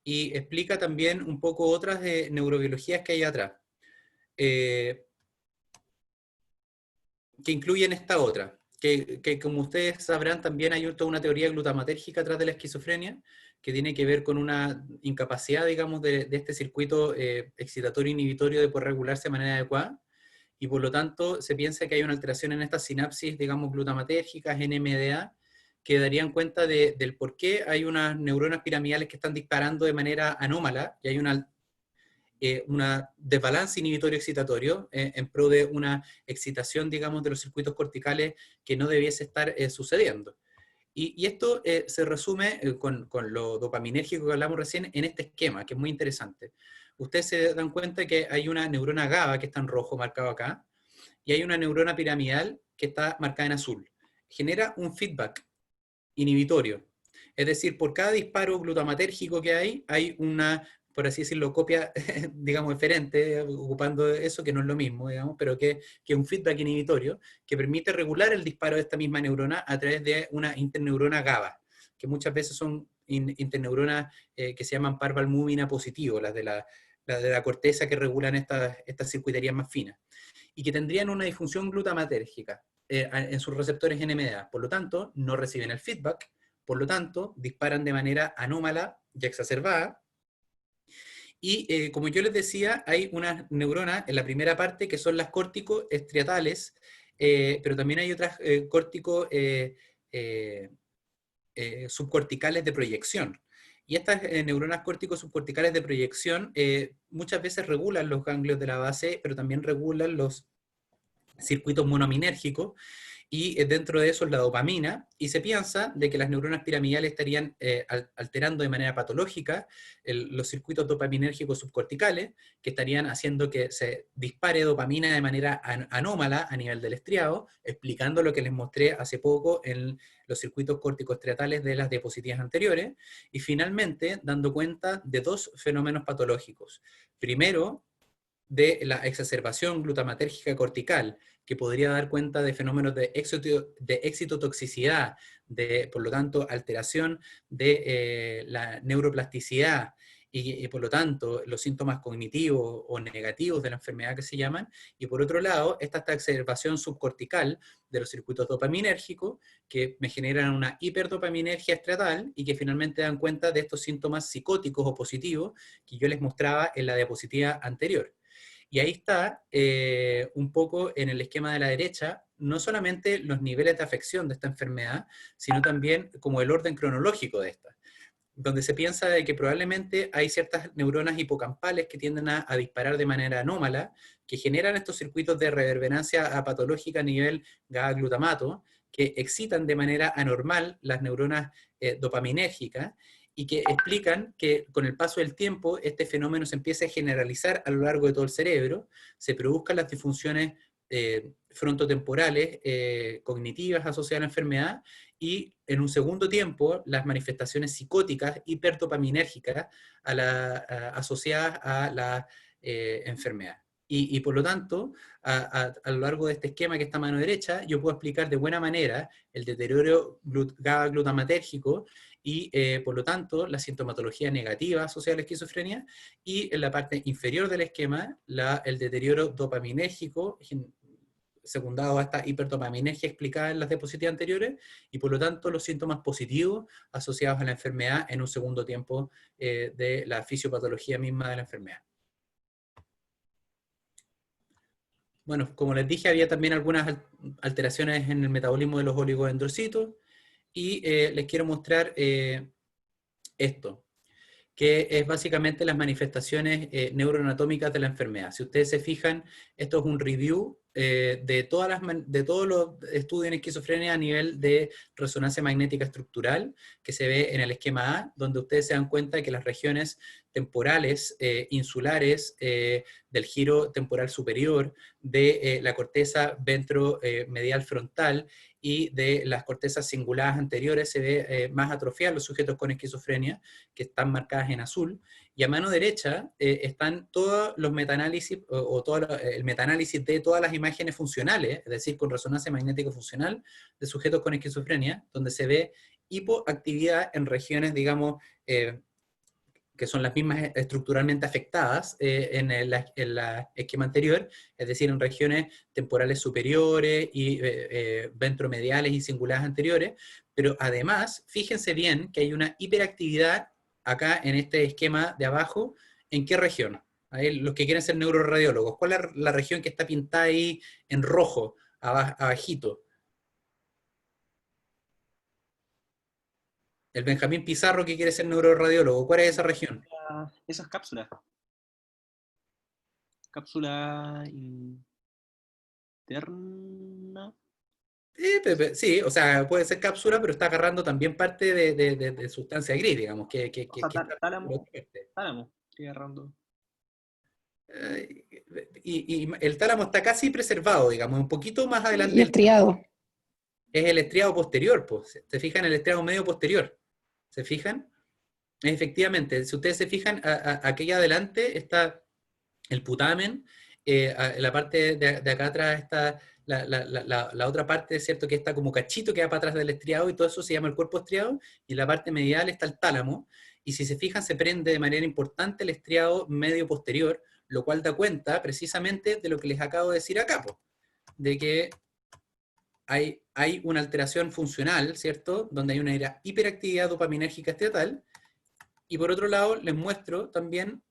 Speaker 2: y explica también un poco otras neurobiologías que hay atrás, que incluyen esta otra, que como ustedes sabrán también hay toda una teoría glutamatérgica atrás de la esquizofrenia, que tiene que ver con una incapacidad, digamos, de este circuito excitatorio inhibitorio de poder regularse de manera adecuada, y por lo tanto se piensa que hay una alteración en estas sinapsis, digamos, glutamatérgicas, NMDA, que darían cuenta del por qué hay unas neuronas piramidales que están disparando de manera anómala, y hay una desbalance inhibitorio excitatorio en pro de una excitación, digamos, de los circuitos corticales que no debiese estar sucediendo. Y esto se resume con lo dopaminérgico que hablamos recién en este esquema, que es muy interesante. Ustedes se dan cuenta que hay una neurona GABA que está en rojo marcado acá, y hay una neurona piramidal que está marcada en azul. Genera un feedback inhibitorio. Es decir, por cada disparo glutamatérgico que hay una, por así decirlo, copia, digamos, eferente, ocupando eso, que no es lo mismo, digamos, pero que es un feedback inhibitorio que permite regular el disparo de esta misma neurona a través de una interneurona GABA, que muchas veces son interneuronas que se llaman parvalbúmina positivo, las de la corteza que regulan estas circuiterías más finas, y que tendrían una disfunción glutamatérgica en sus receptores NMDA. Por lo tanto, no reciben el feedback, por lo tanto, disparan de manera anómala y exacerbada. Y como yo les decía, hay unas neuronas en la primera parte que son las córtico-estriatales, pero también hay otras subcorticales de proyección. Y estas neuronas córtico-subcorticales de proyección muchas veces regulan los ganglios de la base, pero también regulan los circuitos monoaminérgicos, y dentro de eso es la dopamina, y se piensa de que las neuronas piramidales estarían alterando de manera patológica los circuitos dopaminérgicos subcorticales, que estarían haciendo que se dispare dopamina de manera anómala a nivel del estriado, explicando lo que les mostré hace poco en los circuitos corticoestriatales de las diapositivas anteriores, y finalmente dando cuenta de dos fenómenos patológicos. Primero, de la exacerbación glutamatérgica cortical, que podría dar cuenta de fenómenos de excitotoxicidad, por lo tanto, alteración de la neuroplasticidad, y por lo tanto, los síntomas cognitivos o negativos de la enfermedad que se llaman, y por otro lado, esta exacerbación subcortical de los circuitos dopaminérgicos, que me generan una hiperdopaminergia estriatal, y que finalmente dan cuenta de estos síntomas psicóticos o positivos que yo les mostraba en la diapositiva anterior. Y ahí está, un poco en el esquema de la derecha, no solamente los niveles de afección de esta enfermedad, sino también como el orden cronológico de esta, donde se piensa de que probablemente hay ciertas neuronas hipocampales que tienden a disparar de manera anómala, que generan estos circuitos de reverberancia apatológica a nivel GABA-glutamato, que excitan de manera anormal las neuronas dopaminérgicas, y que explican que con el paso del tiempo este fenómeno se empieza a generalizar a lo largo de todo el cerebro, se produzcan las disfunciones frontotemporales cognitivas asociadas a la enfermedad, y en un segundo tiempo las manifestaciones psicóticas hiperdopaminérgicas asociadas a la enfermedad. Y por lo tanto, a lo largo de este esquema que está a mano derecha, yo puedo explicar de buena manera el deterioro GABA-glutamatérgico y por lo tanto la sintomatología negativa asociada a la esquizofrenia, y en la parte inferior del esquema el deterioro dopaminérgico secundado a esta hiperdopaminergia explicada en las diapositivas anteriores, y por lo tanto los síntomas positivos asociados a la enfermedad en un segundo tiempo de la fisiopatología misma de la enfermedad. Bueno, como les dije, había también algunas alteraciones en el metabolismo de los oligodendrocitos, y les quiero mostrar esto, que es básicamente las manifestaciones neuroanatómicas de la enfermedad. Si ustedes se fijan, esto es un review de todos los estudios en esquizofrenia a nivel de resonancia magnética estructural, que se ve en el esquema A, donde ustedes se dan cuenta de que las regiones temporales, insulares, del giro temporal superior, de la corteza ventromedial frontal y de las cortezas cinguladas anteriores se ve más atrofiadas los sujetos con esquizofrenia, que están marcadas en azul, y a mano derecha están todos los metaanálisis, o todo el metaanálisis de todas las imágenes funcionales, es decir, con resonancia magnética funcional, de sujetos con esquizofrenia, donde se ve hipoactividad en regiones, digamos, que son las mismas estructuralmente afectadas en el esquema anterior, es decir, en regiones temporales superiores y ventromediales y cinguladas anteriores, pero además, fíjense bien que hay una hiperactividad acá en este esquema de abajo. ¿En qué región? Ahí, los que quieren ser neuroradiólogos, ¿cuál es la región que está pintada ahí en rojo, abajito? El Benjamín Pizarro que quiere ser neuroradiólogo, ¿cuál es esa región?
Speaker 7: Esas cápsulas. Cápsula interna.
Speaker 2: Sí, o sea, puede ser cápsula, pero está agarrando también parte de sustancia gris, digamos, que
Speaker 7: O sea,
Speaker 2: está
Speaker 7: tálamo. Tálamo. Estoy agarrando.
Speaker 2: y el tálamo está casi preservado, digamos, un poquito más adelante.
Speaker 3: Y estriado.
Speaker 2: Es el estriado posterior, pues. ¿Se fijan? El estriado medio posterior. ¿Se fijan? Efectivamente, si ustedes se fijan, aquí adelante está el putamen, en la parte de acá atrás está la otra parte, ¿cierto? Que está como cachito que va para atrás del estriado, y todo eso se llama el cuerpo estriado, y en la parte medial está el tálamo, y si se fijan se prende de manera importante el estriado medio posterior, lo cual da cuenta precisamente de lo que les acabo de decir acá, po, de que hay una alteración funcional, ¿cierto? Donde hay una hiperactividad dopaminérgica estatal, y por otro lado les muestro también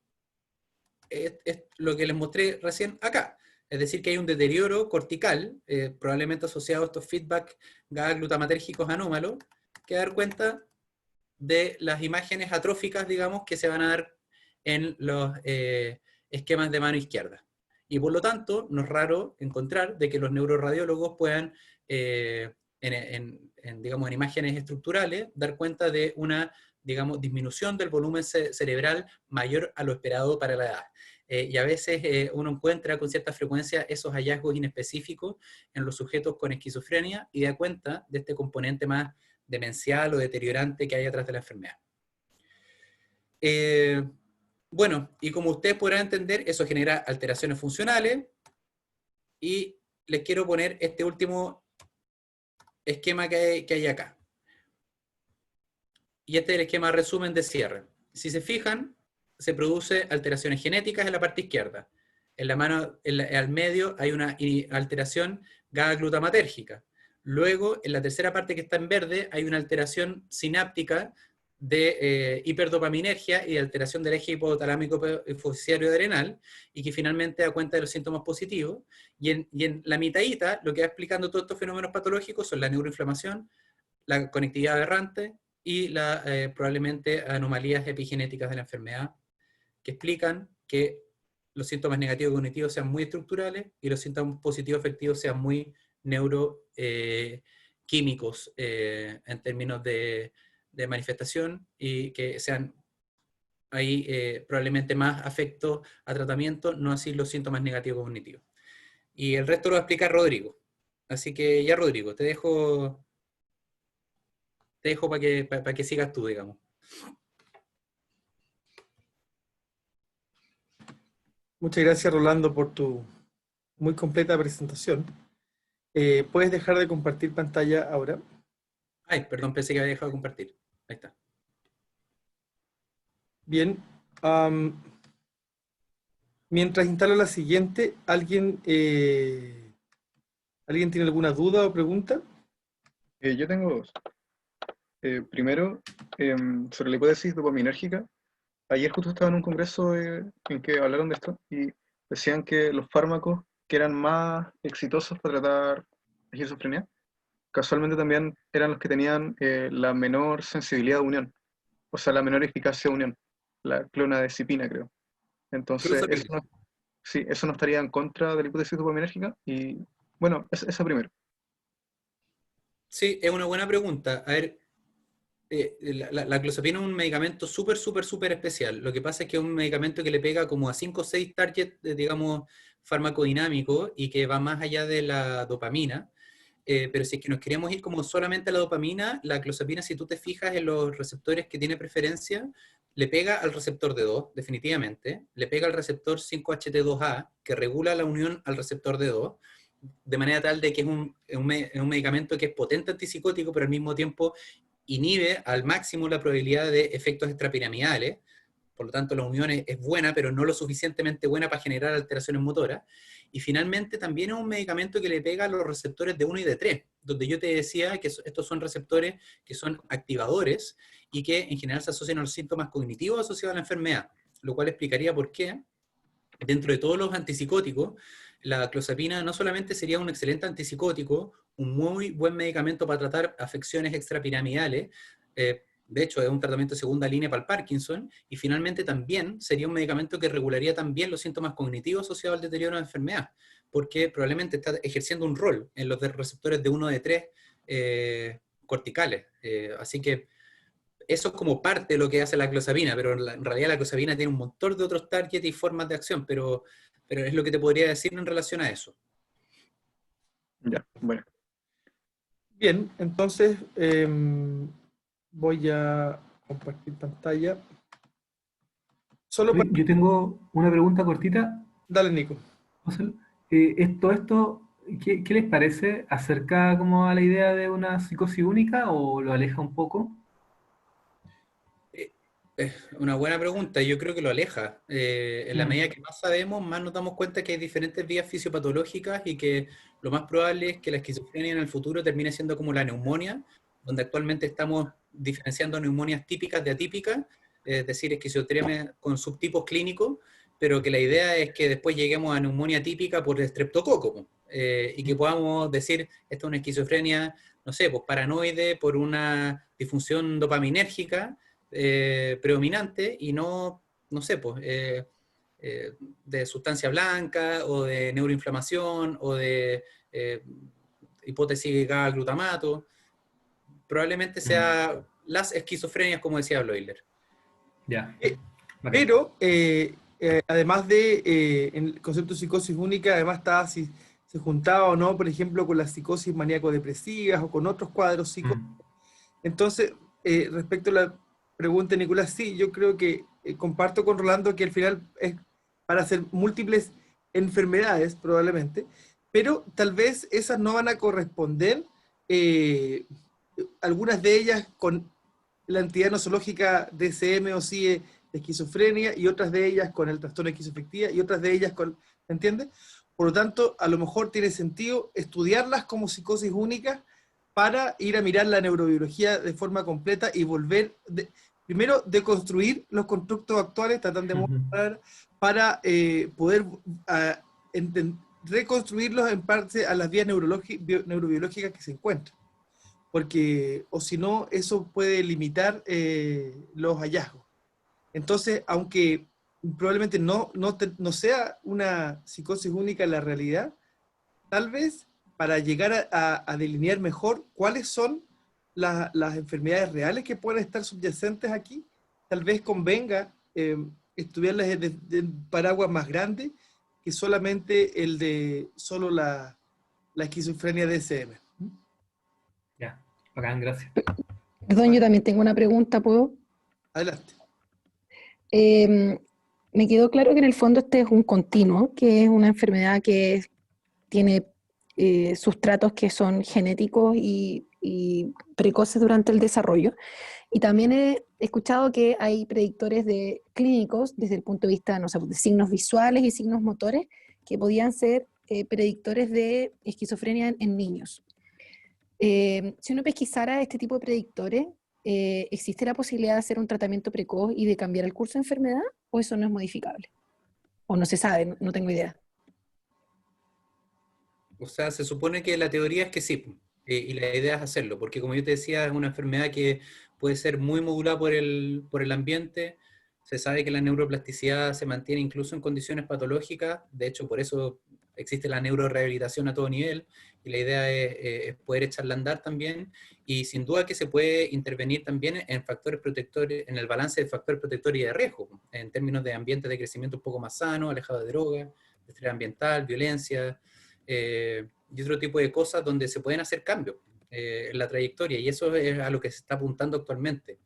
Speaker 2: es lo que les mostré recién acá, es decir, que hay un deterioro cortical, probablemente asociado a estos feedback GABA-glutamatérgicos anómalos, que dar cuenta de las imágenes atróficas, digamos, que se van a dar en los esquemas de mano izquierda. Y por lo tanto, no es raro encontrar de que los neuroradiólogos puedan, digamos, en imágenes estructurales, dar cuenta de una, digamos, disminución del volumen cerebral mayor a lo esperado para la edad. Y a veces uno encuentra con cierta frecuencia esos hallazgos inespecíficos en los sujetos con esquizofrenia y da cuenta de este componente más demencial o deteriorante que hay atrás de la enfermedad. Bueno, y como ustedes podrán entender, eso genera alteraciones funcionales, y les quiero poner este último esquema que hay acá. Y este es el esquema resumen de cierre. Si se fijan, se produce alteraciones genéticas en la parte izquierda. En la mano, al medio, hay una alteración GABA-glutamatérgica. Luego, en la tercera parte que está en verde, hay una alteración sináptica de hiperdopaminergia y de alteración del eje hipotalámico hipoficiario adrenal, y que finalmente da cuenta de los síntomas positivos. Y en la mitadita, lo que va explicando todos estos fenómenos patológicos son la neuroinflamación, la conectividad aberrante y probablemente anomalías epigenéticas de la enfermedad, que explican que los síntomas negativos cognitivos sean muy estructurales y los síntomas positivos afectivos sean muy neuroquímicos en términos de manifestación, y que sean ahí probablemente más afectos a tratamiento, no así los síntomas negativos cognitivos. Y el resto lo va a explicar Rodrigo. Así que ya, Rodrigo, te dejo para que sigas tú, digamos.
Speaker 1: Muchas gracias, Rolando, por tu muy completa presentación. ¿Puedes dejar de compartir pantalla ahora?
Speaker 2: Ay, perdón, pensé que había dejado de compartir. Ahí está.
Speaker 1: Bien. Mientras instalo la siguiente, ¿alguien tiene alguna duda o pregunta?
Speaker 5: Yo tengo dos. Primero, sobre la hipótesis dopaminérgica. Ayer justo estaba en un congreso en que hablaron de esto y decían que los fármacos que eran más exitosos para tratar esquizofrenia, casualmente también eran los que tenían la menor sensibilidad de unión, o sea, la menor eficacia de unión, la clonazepina, creo. Entonces, sí, eso no estaría en contra de la hipótesis dopaminérgica. Y bueno, esa primero.
Speaker 2: Sí, es una buena pregunta. A ver, la clozapina es un medicamento súper especial. Lo que pasa es que es un medicamento que le pega como a 5 o 6 targets, digamos, farmacodinámicos, y que va más allá de la dopamina. pero si es que nos queremos ir como solamente a la dopamina, la clozapina, si tú te fijas en los receptores que tiene preferencia, le pega al receptor D2, definitivamente, le pega al receptor 5-HT2A, que regula la unión al receptor D2, de manera tal de que es un medicamento que es potente antipsicótico, pero al mismo tiempo inhibe al máximo la probabilidad de efectos extrapiramidales. Por lo tanto, la unión es buena, pero no lo suficientemente buena para generar alteraciones motoras. Y finalmente también es un medicamento que le pega a los receptores de 1 y de 3, donde yo te decía que estos son receptores que son activadores y que en general se asocian a los síntomas cognitivos asociados a la enfermedad, lo cual explicaría por qué, dentro de todos los antipsicóticos, la clozapina no solamente sería un excelente antipsicótico, un muy buen medicamento para tratar afecciones extrapiramidales, de hecho es un tratamiento de segunda línea para el Parkinson, y finalmente también sería un medicamento que regularía también los síntomas cognitivos asociados al deterioro de la enfermedad, porque probablemente está ejerciendo un rol en los receptores de 1 de 3 corticales. Así que eso es como parte de lo que hace la clozapina, pero en realidad la clozapina tiene un montón de otros targets y formas de acción, pero es lo que te podría decir en relación a eso.
Speaker 5: Ya, bueno.
Speaker 1: Bien, entonces voy a compartir pantalla. Solo para...
Speaker 8: Yo tengo una pregunta cortita.
Speaker 1: Dale, Nico.
Speaker 8: José. Esto, ¿qué les parece? ¿Acerca como a la idea de una psicosis única o lo aleja un poco?
Speaker 2: Es una buena pregunta, yo creo que lo aleja. En la medida que más sabemos, más nos damos cuenta que hay diferentes vías fisiopatológicas y que lo más probable es que la esquizofrenia en el futuro termine siendo como la neumonía, donde actualmente estamos diferenciando neumonias típicas de atípicas, es decir, esquizofrenia con subtipos clínicos, pero que la idea es que después lleguemos a neumonía típica por estreptococo, y que podamos decir, esta es una esquizofrenia, no sé, pues paranoide por una disfunción dopaminérgica, predominante y no sé, pues, de sustancia blanca o de neuroinflamación o de hipótesis GABA-glutamato. Probablemente sea las esquizofrenias, como decía Bloiler.
Speaker 8: Ya.
Speaker 1: Pero, además de en el concepto de psicosis única, además estaba si se juntaba o no, por ejemplo, con las psicosis maníaco-depresivas o con otros cuadros psicóticos. Entonces, respecto a la pregunta de Nicolás, sí, yo creo que comparto con Rolando que al final es para hacer múltiples enfermedades, probablemente, pero tal vez esas no van a corresponder, algunas de ellas con la entidad nosológica DSM o CIE de esquizofrenia, y otras de ellas con el trastorno de esquizoafectiva, y otras de ellas con, ¿me entiendes? Por lo tanto, a lo mejor tiene sentido estudiarlas como psicosis únicas para ir a mirar la neurobiología de forma completa y volver, primero, deconstruir los constructos actuales, tratando de mostrar, para poder reconstruirlos en parte a las vías neurobiológicas que se encuentran. Porque, o si no, eso puede limitar los hallazgos. Entonces, aunque probablemente no sea una psicosis única en la realidad, tal vez para llegar a delinear mejor cuáles son las enfermedades reales que pueden estar subyacentes aquí, tal vez convenga estudiarlas de paraguas más grande que solamente el de solo la esquizofrenia DSM.
Speaker 8: Ya, bacán, gracias.
Speaker 3: Perdón, yo también tengo una pregunta, ¿puedo?
Speaker 1: Adelante.
Speaker 3: Me quedó claro que en el fondo este es un continuo, que es una enfermedad que tiene sustratos que son genéticos y precoces durante el desarrollo. Y también he escuchado que hay predictores clínicos desde el punto de vista, no sé, de signos visuales y signos motores que podían ser predictores de esquizofrenia en niños. Si uno pesquisara este tipo de predictores, ¿existe la posibilidad de hacer un tratamiento precoz y de cambiar el curso de enfermedad? ¿O eso no es modificable? O no se sabe, no tengo idea.
Speaker 2: O sea, se supone que la teoría es que sí, y la idea es hacerlo, porque como yo te decía, es una enfermedad que puede ser muy modulada por el ambiente. Se sabe que la neuroplasticidad se mantiene incluso en condiciones patológicas, de hecho por eso existe la neurorehabilitación a todo nivel, y la idea es poder echarla a andar también, y sin duda que se puede intervenir también en factores protectores, en el balance de factores protectores y de riesgo, en términos de ambientes de crecimiento un poco más sano, alejado de drogas, de estrés ambiental, violencia, y otro tipo de cosas donde se pueden hacer cambios en la trayectoria, y eso es a lo que se está apuntando actualmente.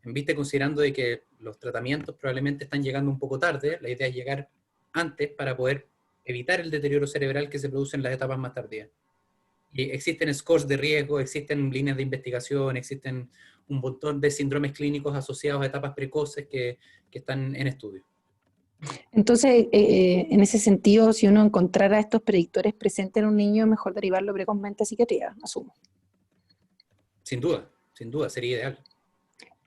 Speaker 2: En vista considerando de que los tratamientos probablemente están llegando un poco tarde, la idea es llegar antes para poder evitar el deterioro cerebral que se produce en las etapas más tardías. Y existen scores de riesgo, existen líneas de investigación, existen un montón de síndromes clínicos asociados a etapas precoces que están en estudio.
Speaker 3: Entonces, en ese sentido, si uno encontrara estos predictores presentes en un niño, mejor derivarlo precozmente a psiquiatría, asumo.
Speaker 2: Sin duda, sería ideal.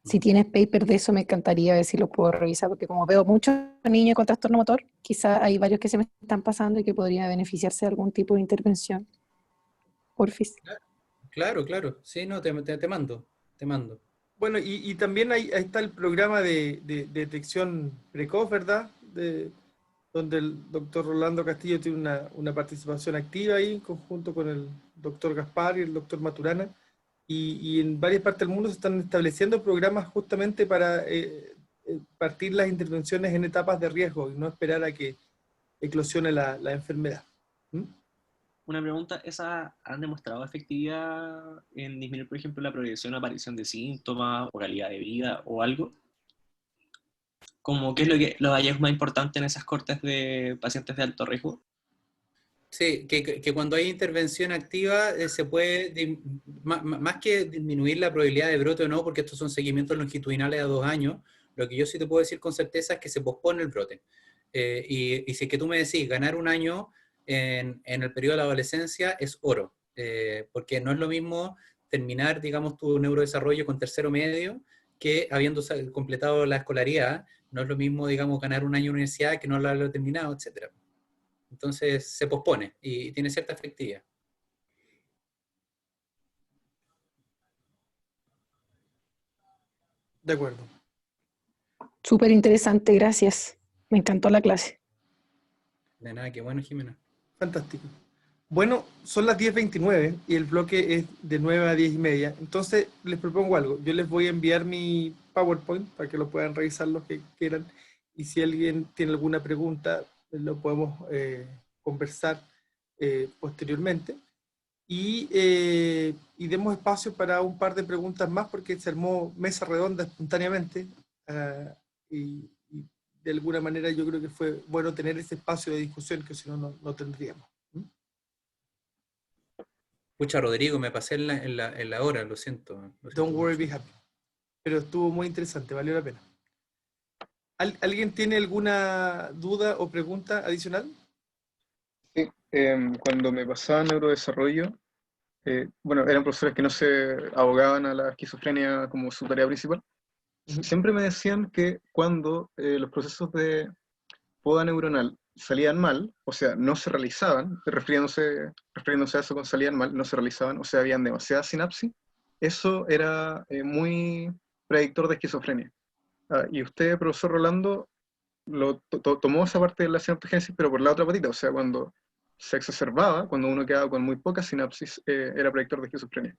Speaker 3: Si tienes paper de eso, me encantaría ver si lo puedo revisar, porque como veo muchos niños con trastorno motor, quizá hay varios que se me están pasando y que podría beneficiarse de algún tipo de intervención. Porfis.
Speaker 2: Claro, sí, no, te mando.
Speaker 1: Bueno, y también ahí está el programa de detección precoz, ¿verdad? Donde el doctor Rolando Castillo tiene una participación activa ahí, en conjunto con el doctor Gaspar y el doctor Maturana. Y en varias partes del mundo se están estableciendo programas justamente para partir las intervenciones en etapas de riesgo y no esperar a que eclosione la enfermedad. ¿Mm?
Speaker 7: Una pregunta, ¿esas han demostrado efectividad en disminuir, por ejemplo, la progresión o aparición de síntomas o calidad de vida o algo? Como, ¿qué es los hallazgos más importantes en esas cortes de pacientes de alto riesgo?
Speaker 2: Sí, que cuando hay intervención activa se puede, más que disminuir la probabilidad de brote o no, porque estos son seguimientos longitudinales a 2 años, lo que yo sí te puedo decir con certeza es que se pospone el brote. Y si es que tú me decís, ganar un año en el periodo de la adolescencia es oro, porque no es lo mismo terminar, digamos, tu neurodesarrollo con tercero medio que habiendo completado la escolaridad, no es lo mismo, digamos, ganar un año en universidad que no lo haberlo terminado, etcétera. Entonces se pospone y tiene cierta efectividad.
Speaker 1: De acuerdo.
Speaker 3: Súper interesante, gracias. Me encantó la clase.
Speaker 2: De nada, qué bueno, Jimena.
Speaker 1: Fantástico. Bueno, son las 10:29 y el bloque es de 9 a 10:30. Entonces, les propongo algo. Yo les voy a enviar mi PowerPoint para que lo puedan revisar los que quieran. Y si alguien tiene alguna pregunta, lo podemos conversar posteriormente. Y demos espacio para un par de preguntas más porque se armó mesa redonda espontáneamente. Y de alguna manera yo creo que fue bueno tener ese espacio de discusión que si no, no tendríamos.
Speaker 2: Pucha, Rodrigo, me pasé en la hora, lo siento.
Speaker 1: Don't worry,
Speaker 2: mucho.
Speaker 1: be happy. Pero estuvo muy interesante, valió la pena. ¿Alguien tiene alguna duda o pregunta adicional?
Speaker 5: Sí, cuando me pasaba neurodesarrollo, bueno, eran profesores que no se abogaban a la esquizofrenia como su tarea principal. Siempre me decían que cuando los procesos de poda neuronal salían mal, o sea, no se realizaban, refiriéndose a eso con salían mal, no se realizaban, o sea, habían demasiada sinapsis, eso era muy predictor de esquizofrenia. Y usted, profesor Rolando, tomó esa parte de la sinaptogénesis, pero por la otra patita, o sea, cuando se exacerbaba, cuando uno quedaba con muy poca sinapsis, era predictor de esquizofrenia.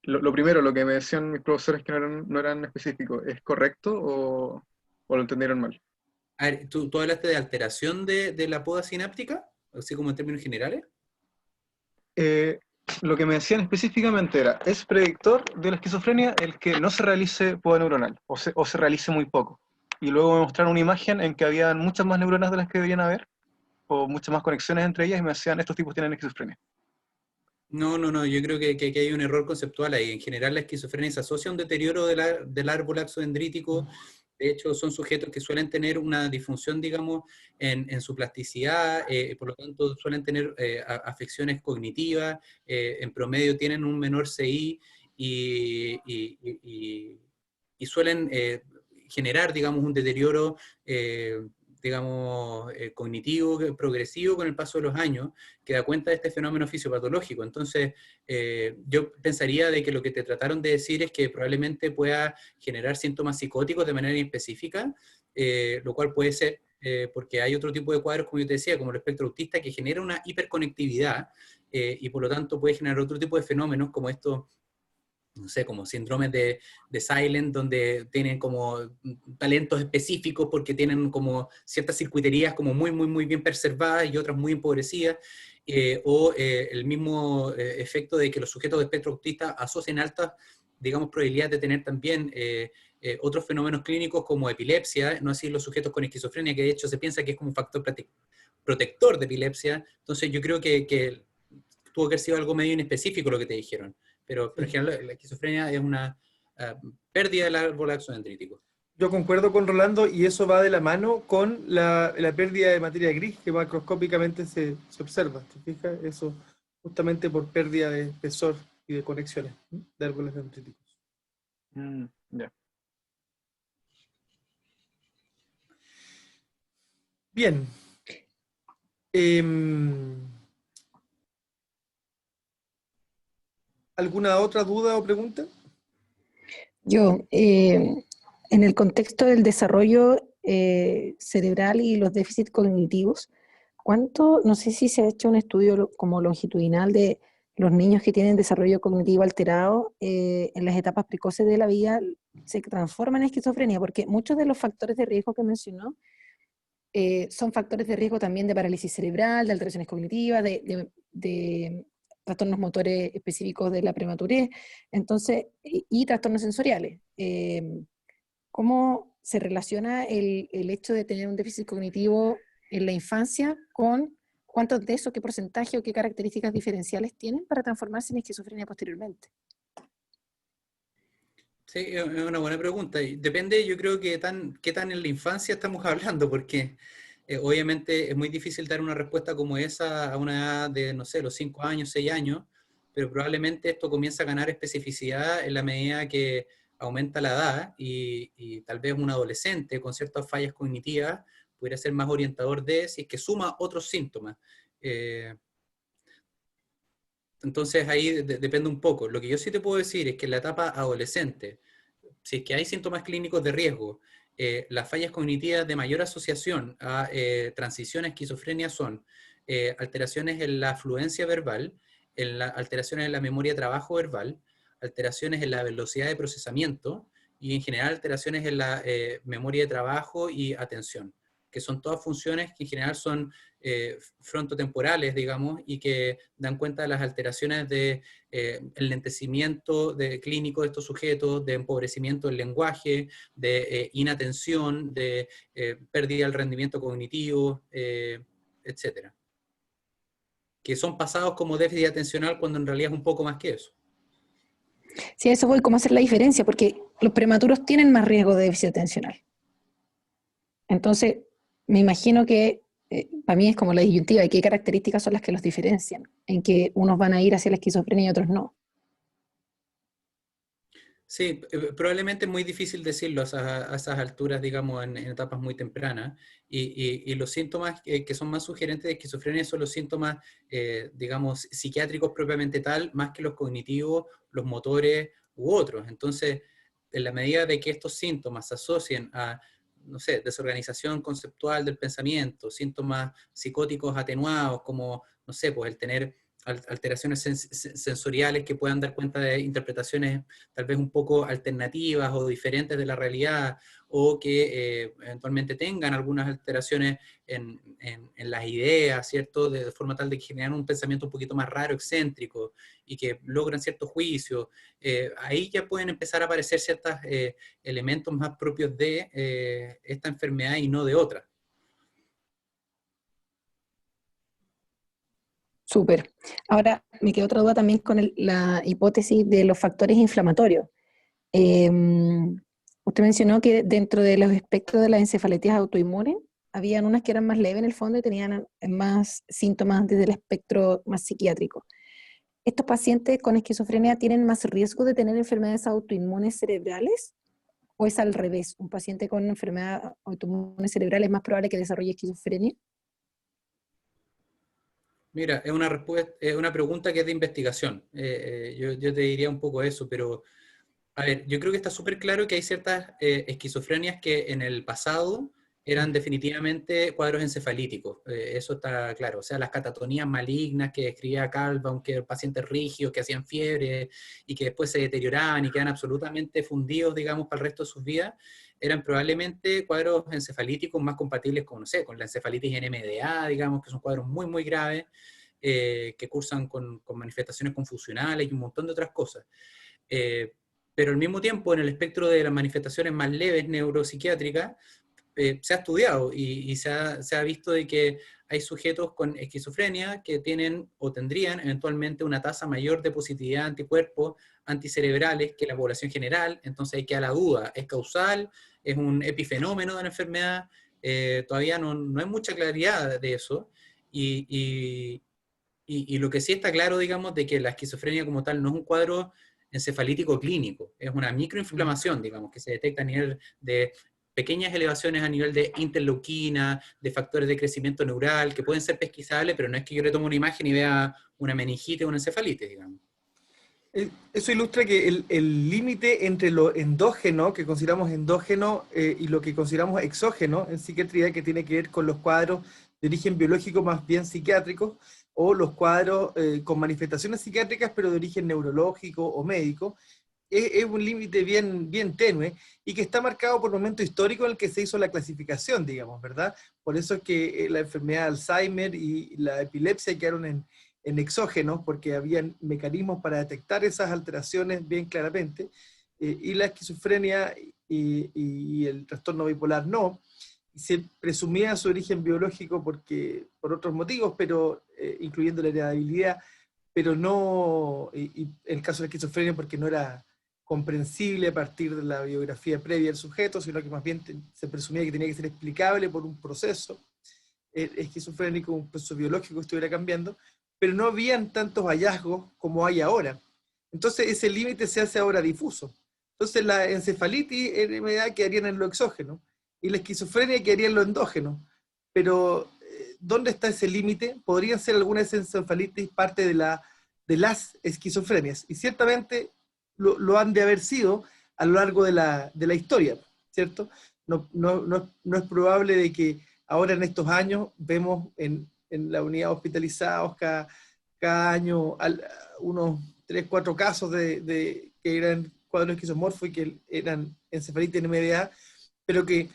Speaker 5: Lo primero, lo que me decían mis profesores que no eran específicos, ¿es correcto o lo entendieron mal?
Speaker 2: A ver, ¿tú hablaste de alteración de la poda sináptica? Así como en términos generales.
Speaker 5: Lo que me decían específicamente era, es predictor de la esquizofrenia el que no se realice poda neuronal, o se realice muy poco. Y luego me mostraron una imagen en que había muchas más neuronas de las que deberían haber, o muchas más conexiones entre ellas, y me decían, estos tipos tienen esquizofrenia.
Speaker 2: No, yo creo que hay un error conceptual ahí. En general la esquizofrenia se asocia a un deterioro del árbol axodendrítico. De hecho, son sujetos que suelen tener una disfunción, digamos, en su plasticidad, por lo tanto suelen tener afecciones cognitivas, en promedio tienen un menor CI y suelen generar, digamos, un deterioro cognitivo, progresivo con el paso de los años, que da cuenta de este fenómeno fisiopatológico. Entonces, yo pensaría de que lo que te trataron de decir es que probablemente pueda generar síntomas psicóticos de manera específica, lo cual puede ser, porque hay otro tipo de cuadros, como yo te decía, como el espectro autista, que genera una hiperconectividad, y por lo tanto puede generar otro tipo de fenómenos como estos, no sé, como síndromes de Silent, donde tienen como talentos específicos porque tienen como ciertas circuiterías como muy bien preservadas y otras muy empobrecidas. el mismo efecto de que los sujetos de espectro autista asocian altas, digamos, probabilidades de tener también otros fenómenos clínicos como epilepsia, no así los sujetos con esquizofrenia, que de hecho se piensa que es como un factor protector de epilepsia. Entonces yo creo que tuvo que haber sido algo medio inespecífico lo que te dijeron, pero en general la esquizofrenia es una pérdida del árbol axodendrítico.
Speaker 1: Yo concuerdo con Rolando y eso va de la mano con la pérdida de materia gris que macroscópicamente se observa. ¿Te fijas? Eso justamente por pérdida de espesor y de conexiones de árboles dendríticos.
Speaker 5: Ya.
Speaker 1: Bien. ¿Alguna otra duda o pregunta?
Speaker 3: Yo, en el contexto del desarrollo cerebral y los déficits cognitivos, no sé si se ha hecho un estudio como longitudinal de los niños que tienen desarrollo cognitivo alterado en las etapas precoces de la vida se transforman en esquizofrenia, porque muchos de los factores de riesgo que mencionó son factores de riesgo también de parálisis cerebral, de alteraciones cognitivas, de trastornos motores específicos de la prematurez, entonces, y trastornos sensoriales. ¿Cómo se relaciona el hecho de tener un déficit cognitivo en la infancia con cuántos de esos, qué porcentaje o qué características diferenciales tienen para transformarse en esquizofrenia posteriormente?
Speaker 2: Sí, es una buena pregunta. Y depende, yo creo, que qué tan en la infancia estamos hablando, porque obviamente es muy difícil dar una respuesta como esa a una edad de, no sé, los 5 años, 6 años, pero probablemente esto comienza a ganar especificidad en la medida que aumenta la edad y tal vez un adolescente con ciertas fallas cognitivas pudiera ser más orientador de si es que suma otros síntomas. Entonces ahí depende un poco. Lo que yo sí te puedo decir es que en la etapa adolescente, si es que hay síntomas clínicos de riesgo, las fallas cognitivas de mayor asociación a transición a esquizofrenia son alteraciones en la fluencia verbal, alteraciones en la memoria de trabajo verbal, alteraciones en la velocidad de procesamiento y en general alteraciones en la memoria de trabajo y atención, que son todas funciones que en general son frontotemporales, digamos, y que dan cuenta de las alteraciones de enlentecimiento clínico de estos sujetos, de empobrecimiento del lenguaje, de inatención, de pérdida del rendimiento cognitivo, etcétera. Que son pasados como déficit atencional cuando en realidad es un poco más que eso.
Speaker 3: Sí, a eso voy, ¿cómo hacer la diferencia? Porque los prematuros tienen más riesgo de déficit atencional. Entonces, me imagino que para mí es como la disyuntiva, y qué características son las que los diferencian, en que unos van a ir hacia la esquizofrenia y otros no.
Speaker 2: Sí, probablemente es muy difícil decirlo a esas alturas, digamos, en etapas muy tempranas. Y los síntomas que son más sugerentes de esquizofrenia son los síntomas, digamos, psiquiátricos propiamente tal, más que los cognitivos, los motores u otros. Entonces, en la medida de que estos síntomas se asocien a, no sé, desorganización conceptual del pensamiento, síntomas psicóticos atenuados, como, no sé, pues el tener alteraciones sensoriales que puedan dar cuenta de interpretaciones tal vez un poco alternativas o diferentes de la realidad, o que eventualmente tengan algunas alteraciones en las ideas, ¿cierto? De forma tal de que generan un pensamiento un poquito más raro, excéntrico, y que logran ciertos juicios. Ahí ya pueden empezar a aparecer ciertos elementos más propios de esta enfermedad y no de otra.
Speaker 3: Súper. Ahora, me quedó otra duda también con la hipótesis de los factores inflamatorios. Usted mencionó que dentro de los espectros de las encefalitis autoinmunes, habían unas que eran más leves en el fondo y tenían más síntomas desde el espectro más psiquiátrico. ¿Estos pacientes con esquizofrenia tienen más riesgo de tener enfermedades autoinmunes cerebrales? ¿O es al revés? ¿Un paciente con enfermedad autoinmune cerebral es más probable que desarrolle esquizofrenia?
Speaker 2: Mira, es una pregunta que es de investigación. Yo te diría un poco eso, pero a ver, yo creo que está súper claro que hay ciertas esquizofrenias que en el pasado eran definitivamente cuadros encefalíticos. Eso está claro. O sea, las catatonías malignas que describía Calva, aunque pacientes rígidos que hacían fiebre y que después se deterioraban y quedan absolutamente fundidos, digamos, para el resto de sus vidas, eran probablemente cuadros encefalíticos más compatibles con, no sé, con la encefalitis NMDA, digamos, que son cuadros muy, muy graves. que cursan con manifestaciones confusionales y un montón de otras cosas. Pero al mismo tiempo, en el espectro de las manifestaciones más leves neuropsiquiátricas, se ha estudiado y se ha visto de que hay sujetos con esquizofrenia que tienen o tendrían eventualmente una tasa mayor de positividad de anticuerpos anticerebrales que la población general. Entonces hay que a la duda, ¿es causal? ¿Es un epifenómeno de la enfermedad? Todavía no hay mucha claridad de eso. Y lo que sí está claro, digamos, de que la esquizofrenia como tal no es un cuadro encefalítico clínico, es una microinflamación, digamos, que se detecta a nivel de pequeñas elevaciones a nivel de interleuquina, de factores de crecimiento neural, que pueden ser pesquisables, pero no es que yo le tome una imagen y vea una meningitis o una encefalitis, digamos.
Speaker 1: Eso ilustra que el límite entre lo endógeno, que consideramos endógeno, y lo que consideramos exógeno en psiquiatría, que tiene que ver con los cuadros de origen biológico más bien psiquiátricos, o los cuadros con manifestaciones psiquiátricas pero de origen neurológico o médico, es un límite bien tenue y que está marcado por el momento histórico en el que se hizo la clasificación, digamos, ¿verdad? Por eso es que la enfermedad de Alzheimer y la epilepsia quedaron en exógenos, porque habían mecanismos para detectar esas alteraciones bien claramente, y la esquizofrenia y el trastorno bipolar no. Se presumía su origen biológico por otros motivos, pero incluyendo la heredabilidad, pero no, y el caso de la esquizofrenia porque no era comprensible a partir de la biografía previa del sujeto, sino que más bien se presumía que tenía que ser explicable por un proceso esquizofrénico, un proceso biológico que estuviera cambiando, pero no habían tantos hallazgos como hay ahora. Entonces ese límite se hace ahora difuso. Entonces la encefalitis en realidad quedaría en lo exógeno, y la esquizofrenia quedaría en lo endógeno. Pero, ¿dónde está ese límite? Podrían ser algunas encefalitis parte de las esquizofrenias, y ciertamente lo han de haber sido a lo largo de la historia, ¿cierto? No es probable de que ahora en estos años vemos en la unidad hospitalizados cada año unos 3, 4 casos que eran cuadros esquizomorfos y que eran encefalitis NMDA, pero que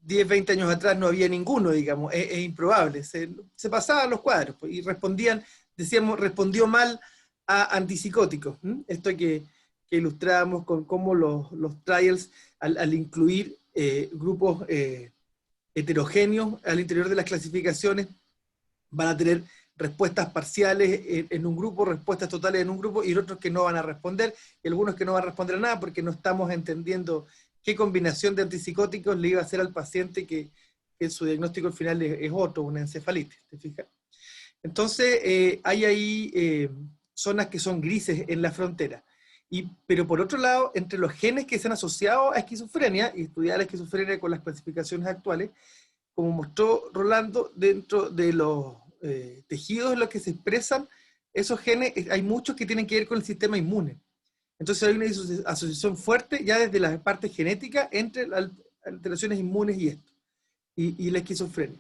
Speaker 1: 10, 20 años atrás no había ninguno, digamos, es improbable. Se pasaban los cuadros pues, y respondió mal a antipsicóticos. Esto que ilustrábamos con cómo los trials, al incluir grupos heterogéneos al interior de las clasificaciones, van a tener respuestas parciales en un grupo, respuestas totales en un grupo, y otros que no van a responder, y algunos que no van a responder a nada porque no estamos entendiendo qué combinación de antipsicóticos le iba a hacer al paciente que su diagnóstico al final es otro, una encefalitis, ¿te fijas? Entonces, hay ahí zonas que son grises en la frontera. Pero por otro lado, entre los genes que se han asociado a esquizofrenia, y estudiar la esquizofrenia con las clasificaciones actuales, como mostró Rolando, dentro de los tejidos en los que se expresan esos genes, hay muchos que tienen que ver con el sistema inmune. Entonces hay una asociación fuerte ya desde la parte genética entre las alteraciones inmunes y esto, y la esquizofrenia.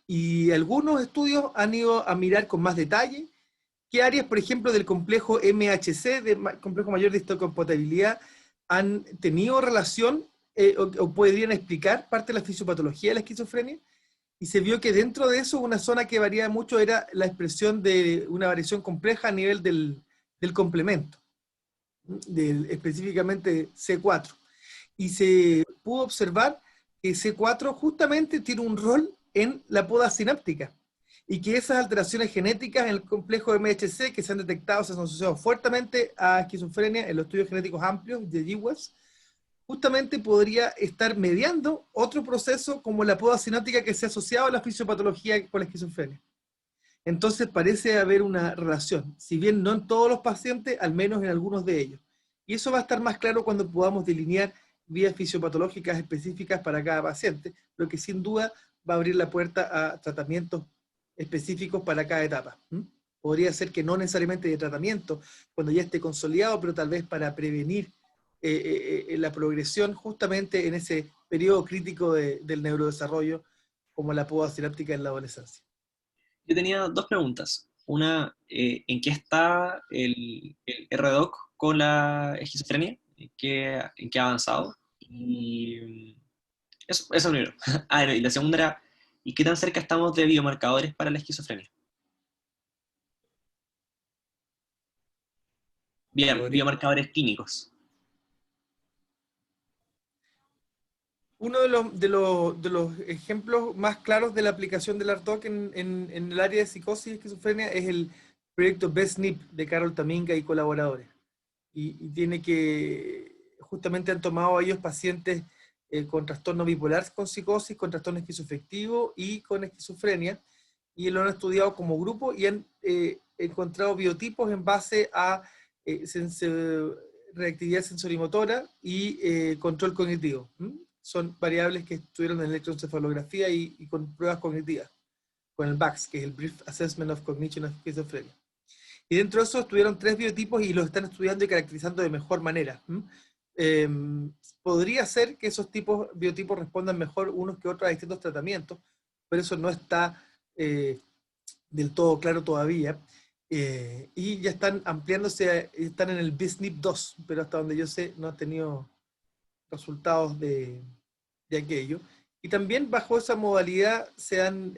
Speaker 1: Y algunos estudios han ido a mirar con más detalle qué áreas, por ejemplo, del complejo MHC, complejo mayor de histocompatibilidad, han tenido relación o podrían explicar parte de la fisiopatología de la esquizofrenia, y se vio que dentro de eso una zona que variaba mucho era la expresión de una variación compleja a nivel del complemento, específicamente C4. Y se pudo observar que C4 justamente tiene un rol en la poda sináptica, y que esas alteraciones genéticas en el complejo MHC que se han detectado, se han asociado fuertemente a esquizofrenia en los estudios genéticos amplios de GWAS, justamente podría estar mediando otro proceso como la poda sináptica que se ha asociado a la fisiopatología con la esquizofrenia. Entonces parece haber una relación, si bien no en todos los pacientes, al menos en algunos de ellos. Y eso va a estar más claro cuando podamos delinear vías fisiopatológicas específicas para cada paciente, lo que sin duda va a abrir la puerta a tratamientos específicos para cada etapa. Podría ser que no necesariamente de tratamiento, cuando ya esté consolidado, pero tal vez para prevenir la progresión justamente en ese periodo crítico del neurodesarrollo, como la poda sináptica en la adolescencia.
Speaker 7: Yo tenía dos preguntas. Una, ¿en qué está el RDoC con la esquizofrenia? ¿En qué ha avanzado? Y eso primero. Y la segunda era, ¿y qué tan cerca estamos de biomarcadores para la esquizofrenia? biomarcadores clínicos.
Speaker 1: Uno de los ejemplos más claros de la aplicación del ARDoc en el área de psicosis y esquizofrenia es el proyecto BESNIP de Carol Taminga y colaboradores. Y tiene que, justamente han tomado a ellos pacientes con trastorno bipolar con psicosis, con trastorno esquizoafectivo y con esquizofrenia, y lo han estudiado como grupo y han encontrado biotipos en base a reactividad sensorimotora y control cognitivo. Son variables que estuvieron en electroencefalografía y con pruebas cognitivas, con el BACS, que es el Brief Assessment of Cognition of Schizophrenia. Y dentro de eso estuvieron 3 biotipos y los están estudiando y caracterizando de mejor manera. Podría ser que esos biotipos respondan mejor unos que otros a distintos tratamientos, pero eso no está del todo claro todavía. Y ya están ampliándose, están en el BSNP2, pero hasta donde yo sé no han tenido resultados de aquello. Y también bajo esa modalidad se han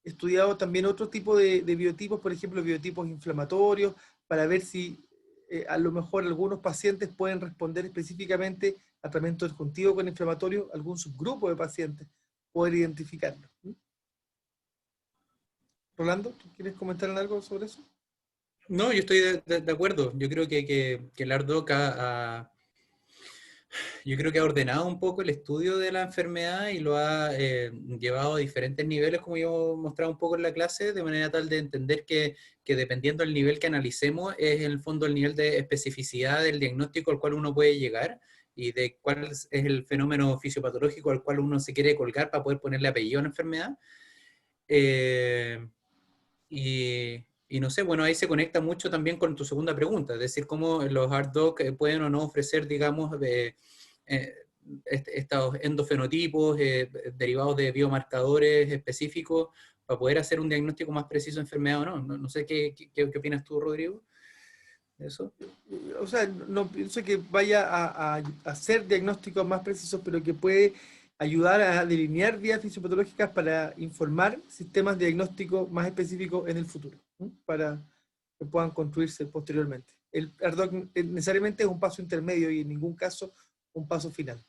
Speaker 1: estudiado también otro tipo de biotipos, por ejemplo, biotipos inflamatorios, para ver si a lo mejor algunos pacientes pueden responder específicamente a tratamiento adjuntivo con inflamatorio, algún subgrupo de pacientes, poder identificarlo. Rolando, ¿tú quieres comentar algo sobre eso?
Speaker 2: No, yo estoy de acuerdo. Yo creo que el ARDoc yo creo que ha ordenado un poco el estudio de la enfermedad y lo ha llevado a diferentes niveles, como yo mostraba un poco en la clase, de manera tal de entender que dependiendo del nivel que analicemos, es en el fondo el nivel de especificidad del diagnóstico al cual uno puede llegar y de cuál es el fenómeno fisiopatológico al cual uno se quiere colgar para poder ponerle apellido a la enfermedad. Y no sé, bueno, ahí se conecta mucho también con tu segunda pregunta, es decir, cómo los ARDoc pueden o no ofrecer, digamos, estos endofenotipos derivados de biomarcadores específicos para poder hacer un diagnóstico más preciso de enfermedad o no. No sé qué opinas tú, Rodrigo, de eso.
Speaker 1: O sea, no pienso que vaya a hacer diagnósticos más precisos, pero que puede ayudar a delinear vías fisiopatológicas para informar sistemas diagnósticos más específicos en el futuro, para que puedan construirse posteriormente. El ARDoc necesariamente es un paso intermedio y en ningún caso un paso final.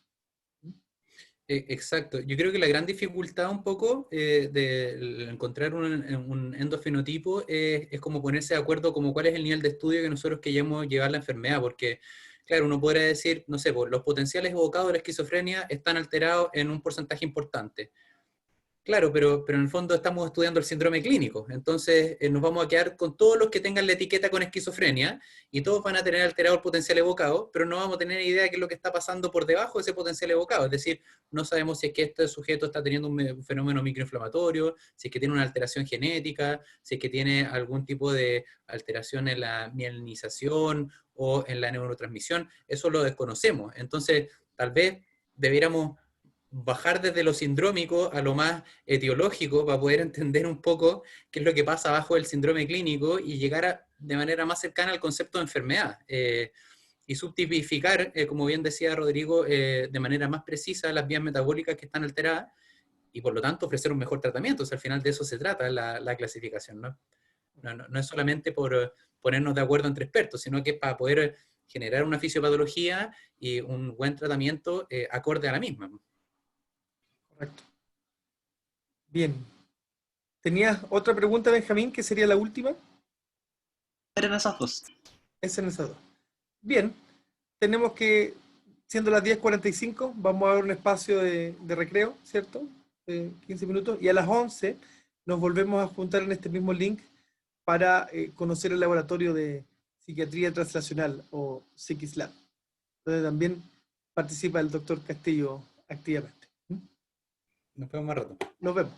Speaker 2: Exacto. Yo creo que la gran dificultad un poco de encontrar un endofenotipo es como ponerse de acuerdo como cuál es el nivel de estudio que nosotros queremos llevar la enfermedad, porque claro, uno podría decir, no sé, los potenciales evocados de la esquizofrenia están alterados en un porcentaje importante. Claro, pero en el fondo estamos estudiando el síndrome clínico, entonces nos vamos a quedar con todos los que tengan la etiqueta con esquizofrenia y todos van a tener alterado el potencial evocado, pero no vamos a tener idea de qué es lo que está pasando por debajo de ese potencial evocado, es decir, no sabemos si es que este sujeto está teniendo un fenómeno microinflamatorio, si es que tiene una alteración genética, si es que tiene algún tipo de alteración en la mielinización o en la neurotransmisión, eso lo desconocemos, entonces tal vez debiéramos bajar desde lo sindrómico a lo más etiológico para poder entender un poco qué es lo que pasa abajo del síndrome clínico y llegar de manera más cercana al concepto de enfermedad y subtipificar, como bien decía Rodrigo, de manera más precisa las vías metabólicas que están alteradas y por lo tanto ofrecer un mejor tratamiento. O sea, al final de eso se trata la clasificación, ¿no? No es solamente por ponernos de acuerdo entre expertos, sino que es para poder generar una fisiopatología y un buen tratamiento acorde a la misma.
Speaker 1: Correcto. Bien. ¿Tenías otra pregunta, Benjamín, que sería la última?
Speaker 7: Eran esas dos.
Speaker 1: Esa en esa dos. Bien. Tenemos que, siendo las 10:45, vamos a ver un espacio de recreo, ¿cierto? 15 minutos. Y a las 11 nos volvemos a juntar en este mismo link para conocer el laboratorio de psiquiatría translacional o PsiquisLab, donde también participa el doctor Castillo activamente.
Speaker 2: Nos vemos más rato.
Speaker 1: Nos vemos.